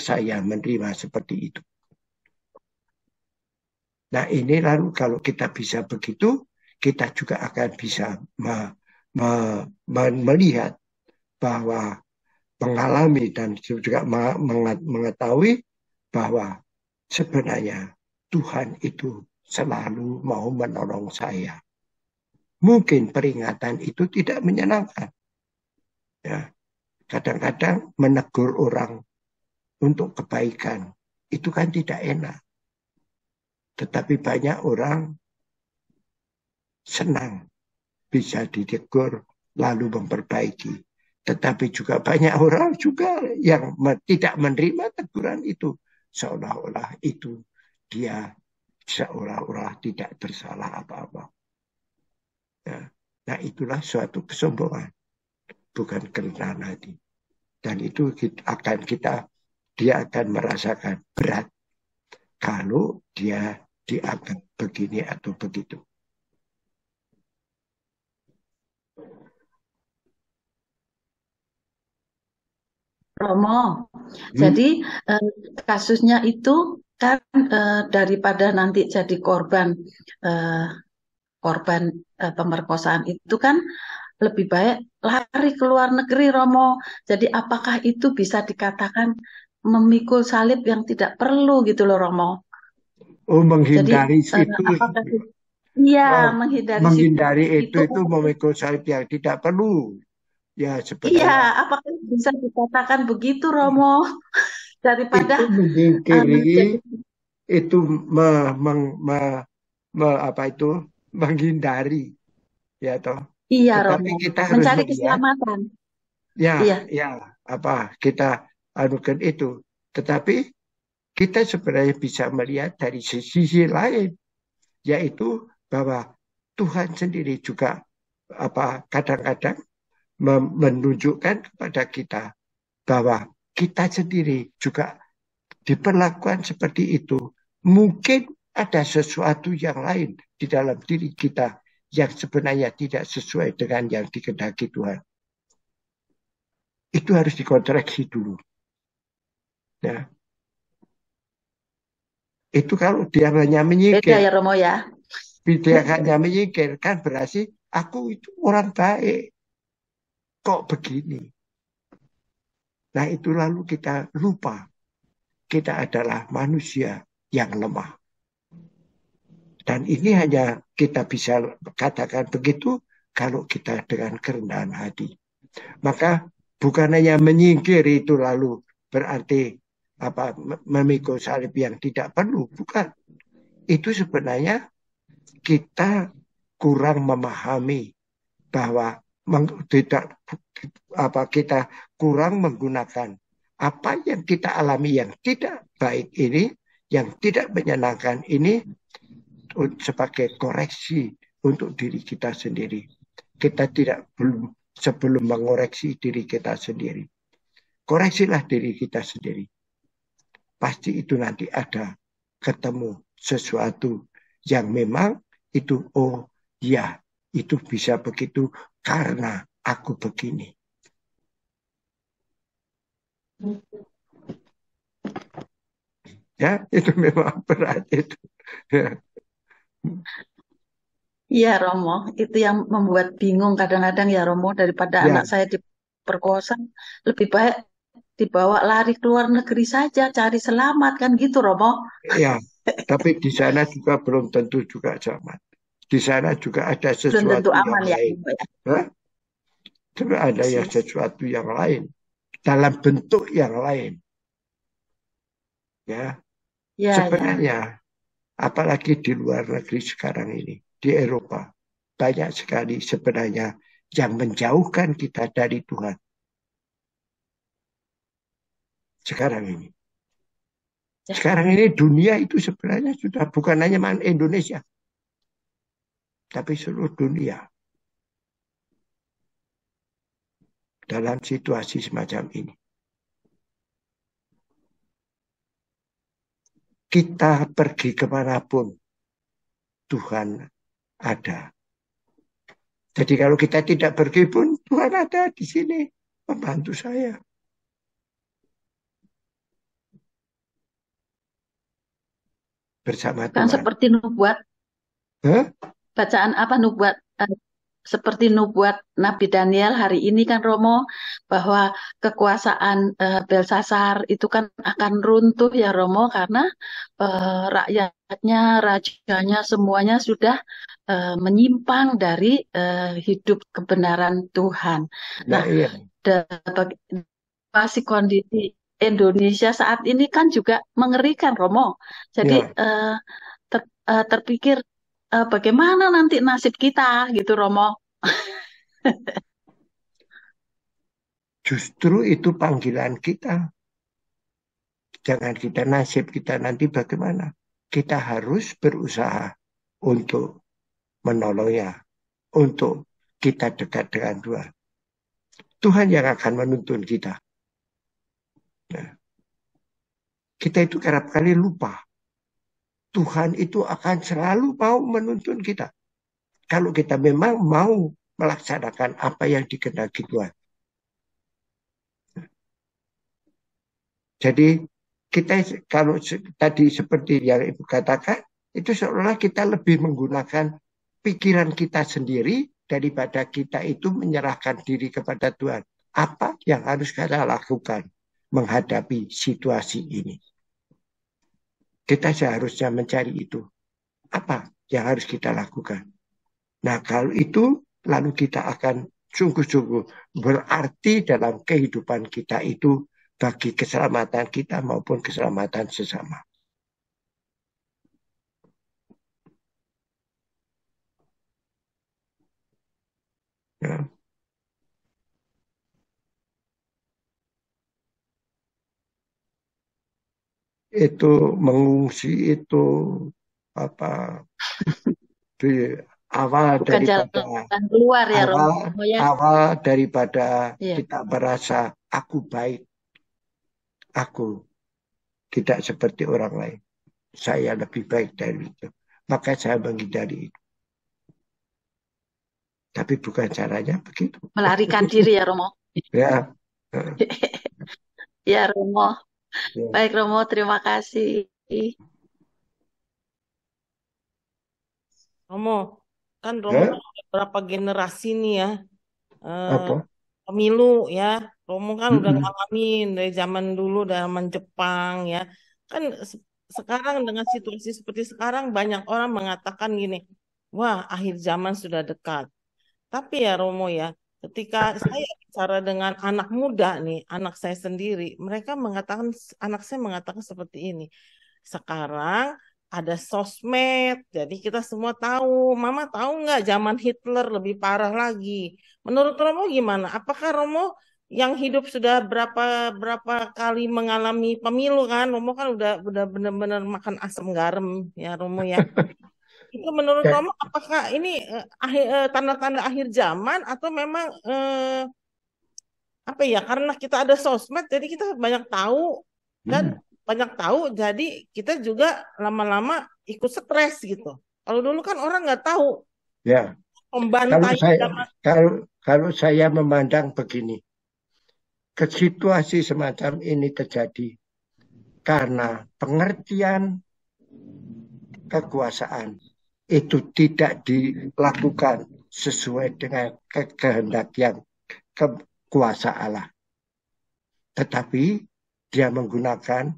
B: saya menerima seperti itu? Nah ini lalu kalau kita bisa begitu, kita juga akan bisa melihat bahwa mengalami dan juga mengetahui bahwa sebenarnya Tuhan itu selalu mau menolong saya. Mungkin peringatan itu tidak menyenangkan. Ya, kadang-kadang menegur orang untuk kebaikan itu kan tidak enak. Tetapi banyak orang senang bisa ditegur lalu memperbaiki. Tetapi juga banyak orang juga yang tidak menerima teguran itu. Seolah-olah itu dia seolah-olah tidak bersalah apa-apa. Ya. Nah itulah suatu kesombongan. Bukan kerendahan hati. Dan itu dia akan merasakan berat kalau dia dianggap begini atau begitu.
E: Romo, jadi kasusnya itu kan daripada nanti jadi eh, korban pemerkosaan itu kan lebih baik lari ke luar negeri, Romo. Jadi apakah itu bisa dikatakan memikul salib yang tidak perlu gitu loh, Romo?
B: Oh,
E: Jadi
B: menghindari itu,
E: apakah iya
B: menghindari
E: itu
B: itu memikul salib yang tidak perlu. Ya,
E: iya,
B: sebenarnya
E: apakah bisa dikatakan begitu, Romo? Daripada
B: itu menyingkiri,
E: menjadi
B: itu apa itu menghindari, ya toh.
E: iya,
B: Tetapi
E: Romo,
B: kita harus
E: mencari
B: melihat,
E: keselamatan.
B: ya,
E: Iya,
B: ya, apa kita anukan itu. Tetapi kita sebenarnya bisa melihat dari sisi lain, yaitu bahwa Tuhan sendiri juga apa kadang-kadang menunjukkan kepada kita bahwa kita sendiri juga diperlakukan seperti itu. Mungkin ada sesuatu yang lain di dalam diri kita yang sebenarnya tidak sesuai dengan yang dikehendaki Tuhan. Itu harus dikontreksi dulu. Ya. Itu kalau dia hanya
E: beda
B: menyingkir,
E: ya, Romo ya.
B: dia hanya menyingkir, kan berarti aku itu orang baik. Kok begini? Nah itu lalu kita lupa. Kita adalah manusia yang lemah. Dan ini hanya kita bisa katakan begitu kalau kita dengan kerendahan hati. Maka bukan hanya menyingkir itu lalu berarti apa memikul salib yang tidak perlu, bukan. Itu sebenarnya kita kurang memahami bahwa tidak apa kita kurang menggunakan apa yang kita alami yang tidak baik ini, yang tidak menyenangkan ini sebagai koreksi untuk diri kita sendiri. Kita tidak sebelum mengoreksi diri kita sendiri. Koreksilah diri kita sendiri. Pasti itu nanti ada ketemu sesuatu yang memang itu, oh ya, itu bisa begitu karena aku begini. Ya, itu memang berat itu. Ya.
E: Iya, Romo, itu yang membuat bingung kadang-kadang ya, Romo, daripada anak
B: Ya,
E: saya diperkosa, lebih baik dibawa lari ke luar negeri saja, cari selamat kan gitu, Romo.
B: ya. Tapi di sana juga belum tentu juga sama. Di sana juga ada
E: Belum tentu
B: sesuatu yang
E: aman ya,
B: lain.
E: Romo ya.
B: Hah? Juga ada yang
E: Sih.
B: sesuatu yang lain. Dalam bentuk yang lain. Ya,
E: Ya, ya.
B: sebenarnya apalagi di luar negeri sekarang ini, di Eropa, banyak sekali sebenarnya yang menjauhkan kita dari Tuhan. Sekarang ini.
E: Ya.
B: Sekarang ini dunia itu sebenarnya sudah bukan hanya Indonesia, tapi seluruh dunia dalam situasi semacam ini. Kita pergi kemanapun, Tuhan ada. Jadi kalau kita tidak pergi pun, Tuhan ada di sini, membantu saya. Bersama
E: Kan
B: Tuhan.
E: seperti nubuat,
B: Hah?
E: bacaan apa nubuat, seperti nubuat Nabi Daniel hari ini kan, Romo, bahwa kekuasaan Belsasar itu kan akan runtuh ya, Romo, karena rakyatnya, rajanya, semuanya sudah menyimpang dari hidup kebenaran Tuhan. Nah,
B: Nah, iya.
E: masih kondisi Indonesia saat ini kan juga mengerikan, Romo. Jadi
B: Ya,
E: terpikir bagaimana nanti nasib kita gitu, Romo.
B: justru itu panggilan kita. Jangan kita nasib kita nanti bagaimana. Kita harus berusaha untuk menolongnya, untuk kita dekat dengan Tuhan. Tuhan yang akan menuntun kita. Nah, kita itu kerap kali lupa. Tuhan itu akan selalu mau menuntun kita. Kalau kita memang mau melaksanakan apa yang dikehendaki Tuhan. Jadi kita kalau tadi seperti yang Ibu katakan, itu seolah kita lebih menggunakan pikiran kita sendiri daripada kita itu menyerahkan diri kepada Tuhan. Apa yang harus kita lakukan menghadapi situasi ini? Kita seharusnya mencari itu. Apa yang harus kita lakukan? Nah, kalau itu, lalu kita akan sungguh-sungguh berarti dalam kehidupan kita itu bagi keselamatan kita maupun keselamatan sesama. Ya. Itu mengungsi itu apa di awal
E: Bukan
B: daripada
E: jalan keluar ya
B: awal
E: Romo ya.
B: awal daripada
E: Iya.
B: kita merasa aku baik, aku tidak seperti orang lain, saya lebih baik dari itu, maka saya menghindari itu. Tapi bukan caranya begitu.
E: Melarikan diri ya Romo.
B: Ya,
E: Ya Romo.
B: ya.
E: Baik Romo, terima kasih.
D: Romo, kan Romo
B: Ya,
D: kan udah berapa generasi nih ya, eh,
B: apa?
D: pemilu ya. Romo kan udah
B: Mm-mm.
D: ngalamin dari zaman dulu, zaman Jepang ya. Kan sekarang dengan situasi seperti sekarang banyak orang mengatakan gini, wah akhir zaman sudah dekat. Tapi ya Romo ya, ketika saya bicara dengan anak muda nih, anak saya sendiri, mereka mengatakan, anak saya mengatakan seperti ini. Sekarang ada sosmed, jadi kita semua tahu. Mama tahu nggak zaman Hitler lebih parah lagi. Menurut Romo gimana? Apakah Romo yang hidup sudah berapa berapa kali mengalami pemilu kan? Romo kan udah benar-benar makan asam garam ya Romo ya. Itu menurut
B: Ya,
D: Romo apakah ini tanda-tanda akhir zaman atau memang apa ya? Karena kita ada sosmed, jadi kita banyak tahu kan,
B: mm,
D: banyak tahu, jadi kita juga lama-lama ikut stres gitu. Kalau dulu kan orang nggak tahu,
B: ya. Kalau
D: membantai
B: saya
D: zaman.
B: kalau saya memandang begini, ke situasi semacam ini terjadi karena pengertian kekuasaan itu tidak dilakukan sesuai dengan kehendak yang kuasa Allah, tetapi dia menggunakan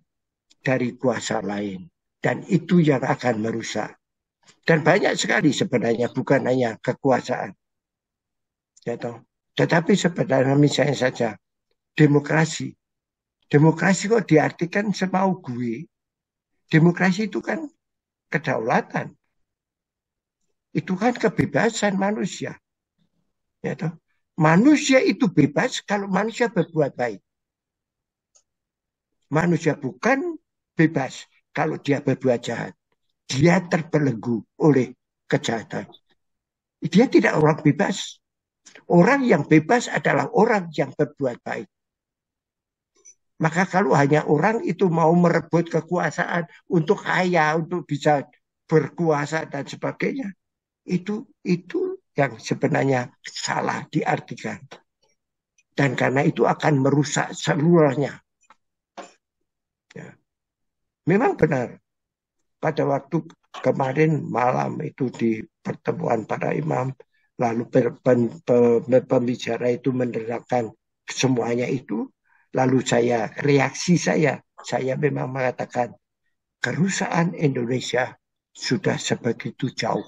B: dari kuasa lain, dan itu yang akan merusak. Dan banyak sekali sebenarnya bukan hanya kekuasaan, ya toh. Tetapi sebenarnya misalnya saja demokrasi. Demokrasi kok diartikan semau gue. Demokrasi itu kan kedaulatan. Itu kan kebebasan manusia. Ya toh. Manusia itu bebas kalau manusia berbuat baik. Manusia bukan bebas kalau dia berbuat jahat. Dia terbelenggu oleh kejahatan. Dia tidak orang bebas. Orang yang bebas adalah orang yang berbuat baik. Maka kalau hanya orang itu mau merebut kekuasaan untuk kaya, untuk bisa berkuasa dan sebagainya, itu yang sebenarnya salah diartikan. Dan karena itu akan merusak seluruhnya. Ya. Memang benar, pada waktu kemarin malam itu di pertemuan para imam, lalu pembicara itu menerangkan semuanya itu, lalu reaksi saya memang mengatakan kerusakan Indonesia sudah sebegitu jauh.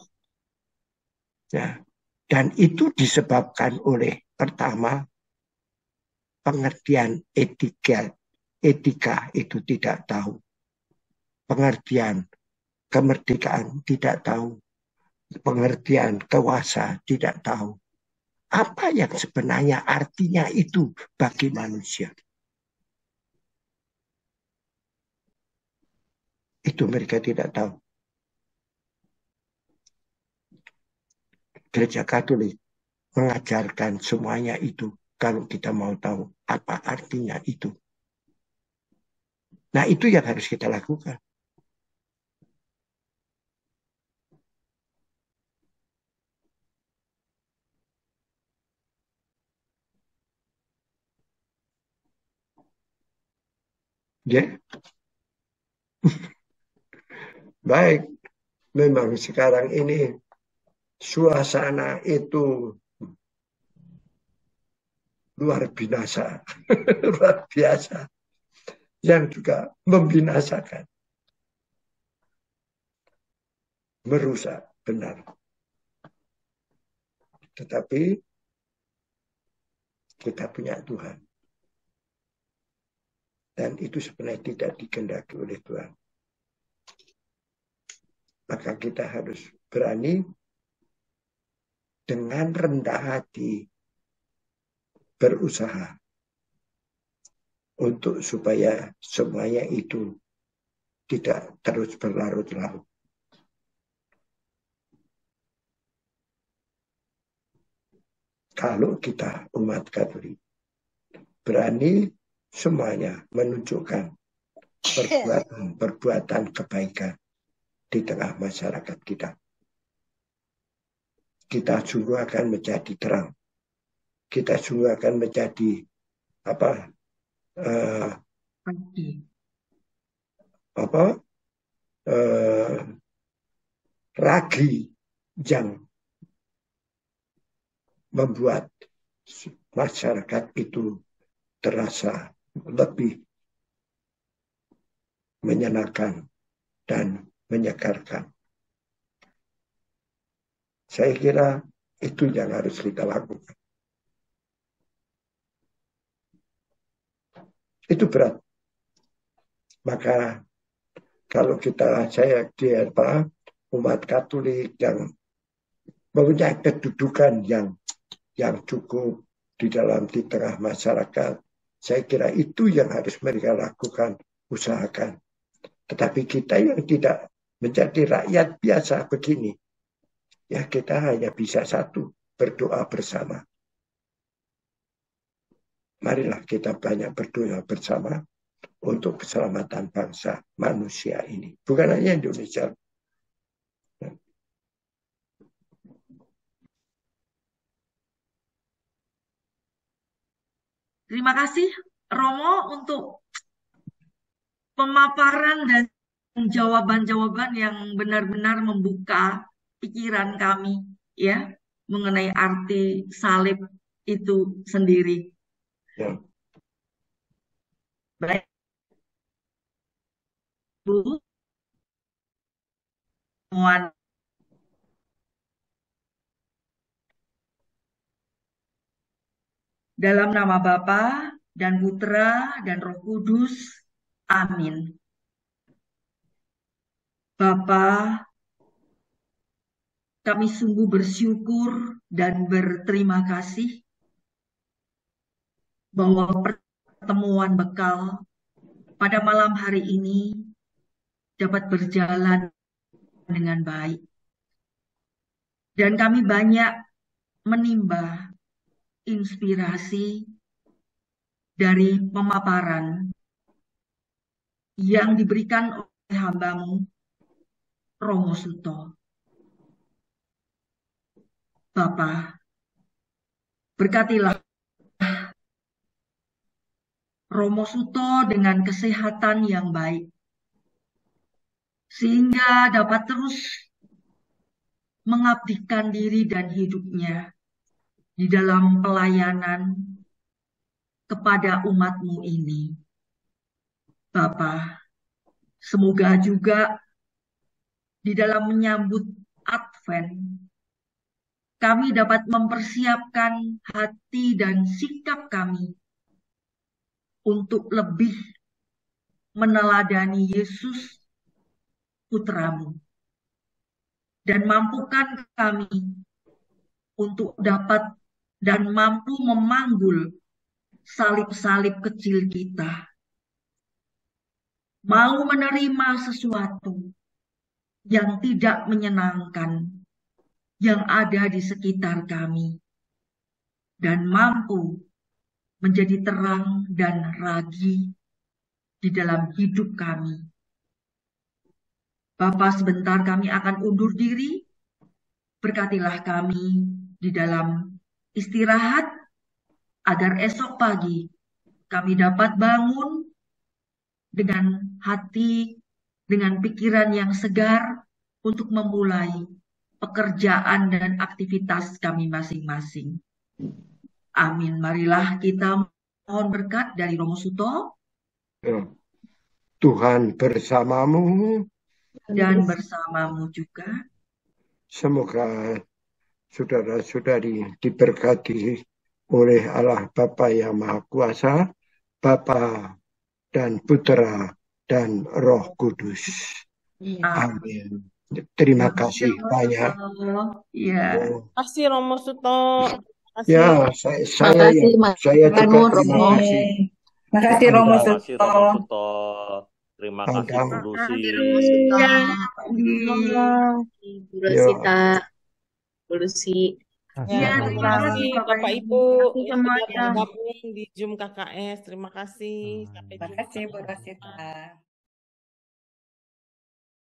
B: Ya. Dan itu disebabkan oleh pertama, pengertian etika itu tidak tahu. Pengertian kemerdekaan tidak tahu. Pengertian kuasa tidak tahu. Apa yang sebenarnya artinya itu bagi manusia? Itu mereka tidak tahu. Gereja Katolik mengajarkan semuanya itu kalau kita mau tahu apa artinya itu. Nah, itu yang harus kita lakukan. Ya, Baik, memang sekarang ini suasana itu luar binasa, luar biasa, yang juga membinasakan, merusak, benar. Tetapi kita punya Tuhan. Dan itu sebenarnya tidak dikehendaki oleh Tuhan. Maka kita harus berani dengan rendah hati berusaha untuk supaya semuanya itu tidak terus berlarut-larut. Kalau kita umat Katolik berani semuanya menunjukkan perbuatan kebaikan di tengah masyarakat kita. Kita sungguh akan menjadi terang. Kita sungguh akan menjadi ragi yang membuat masyarakat itu terasa lebih menyenangkan dan menyegarkan. Saya kira itu yang harus kita lakukan. Itu berat. Maka kalau saya di umat Katolik yang mempunyai kedudukan yang cukup di tengah masyarakat, saya kira itu yang harus mereka lakukan, usahakan. Tetapi kita yang tidak menjadi rakyat biasa begini, ya kita hanya bisa satu, berdoa bersama. Marilah kita banyak berdoa bersama untuk keselamatan bangsa manusia ini. Bukan hanya Indonesia.
A: Terima kasih Romo untuk pemaparan dan jawaban-jawaban yang benar-benar membuka pikiran kami ya mengenai arti salib itu sendiri.
B: Ya.
A: Baik, Bu. Mohon dalam nama Bapa dan Putra dan Roh Kudus. Amin. Bapa, kami sungguh bersyukur dan berterima kasih bahwa pertemuan bekal pada malam hari ini dapat berjalan dengan baik. Dan kami banyak menimba inspirasi dari pemaparan yang diberikan oleh hamba-Mu, Romo Suto. Bapa, berkatilah Romo Suto dengan kesehatan yang baik, sehingga dapat terus mengabdikan diri dan hidupnya di dalam pelayanan kepada umat-Mu ini. Bapa, semoga juga di dalam menyambut Advent, kami dapat mempersiapkan hati dan sikap kami untuk lebih meneladani Yesus, Putra-Mu. Dan mampukan kami untuk dapat dan mampu memanggul salib-salib kecil kita. Mau menerima sesuatu yang tidak menyenangkan yang ada di sekitar kami. Dan mampu menjadi terang dan ragi di dalam hidup kami. Bapa, sebentar kami akan undur diri. Berkatilah kami di dalam istirahat, agar esok pagi kami dapat bangun dengan hati dengan pikiran yang segar untuk memulai pekerjaan dan aktivitas kami masing-masing. Amin. Marilah kita mohon berkat dari Romo Suto
B: Ya. Tuhan bersamamu.
A: dan bersamamu juga.
B: Semoga saudara-saudari diberkati oleh Allah Bapa yang Maha Kuasa, Bapa dan Putra dan Roh Kudus. Amin. Terima kasih banyak.
A: Ya.
B: Oh,
D: Kasih Romo Suto.
B: ya, saya juga terima kasih.
F: Makasih Romo
B: Anda,
G: Terima kasih
F: Suto.
G: Romo Suto. Terima kasih
B: Anda,
G: Bu Lucy.
H: Makasih Romo Suto. Bu
B: ya,
H: Rosita, Bu Lucy.
A: Ya,
D: Terima
A: terima kasih
D: kasih Bapak Ibu yang sudah bergabung di Zoom KKS. Terima kasih. Sampai
F: Terima
D: jumpa.
F: kasih Bu Rosita.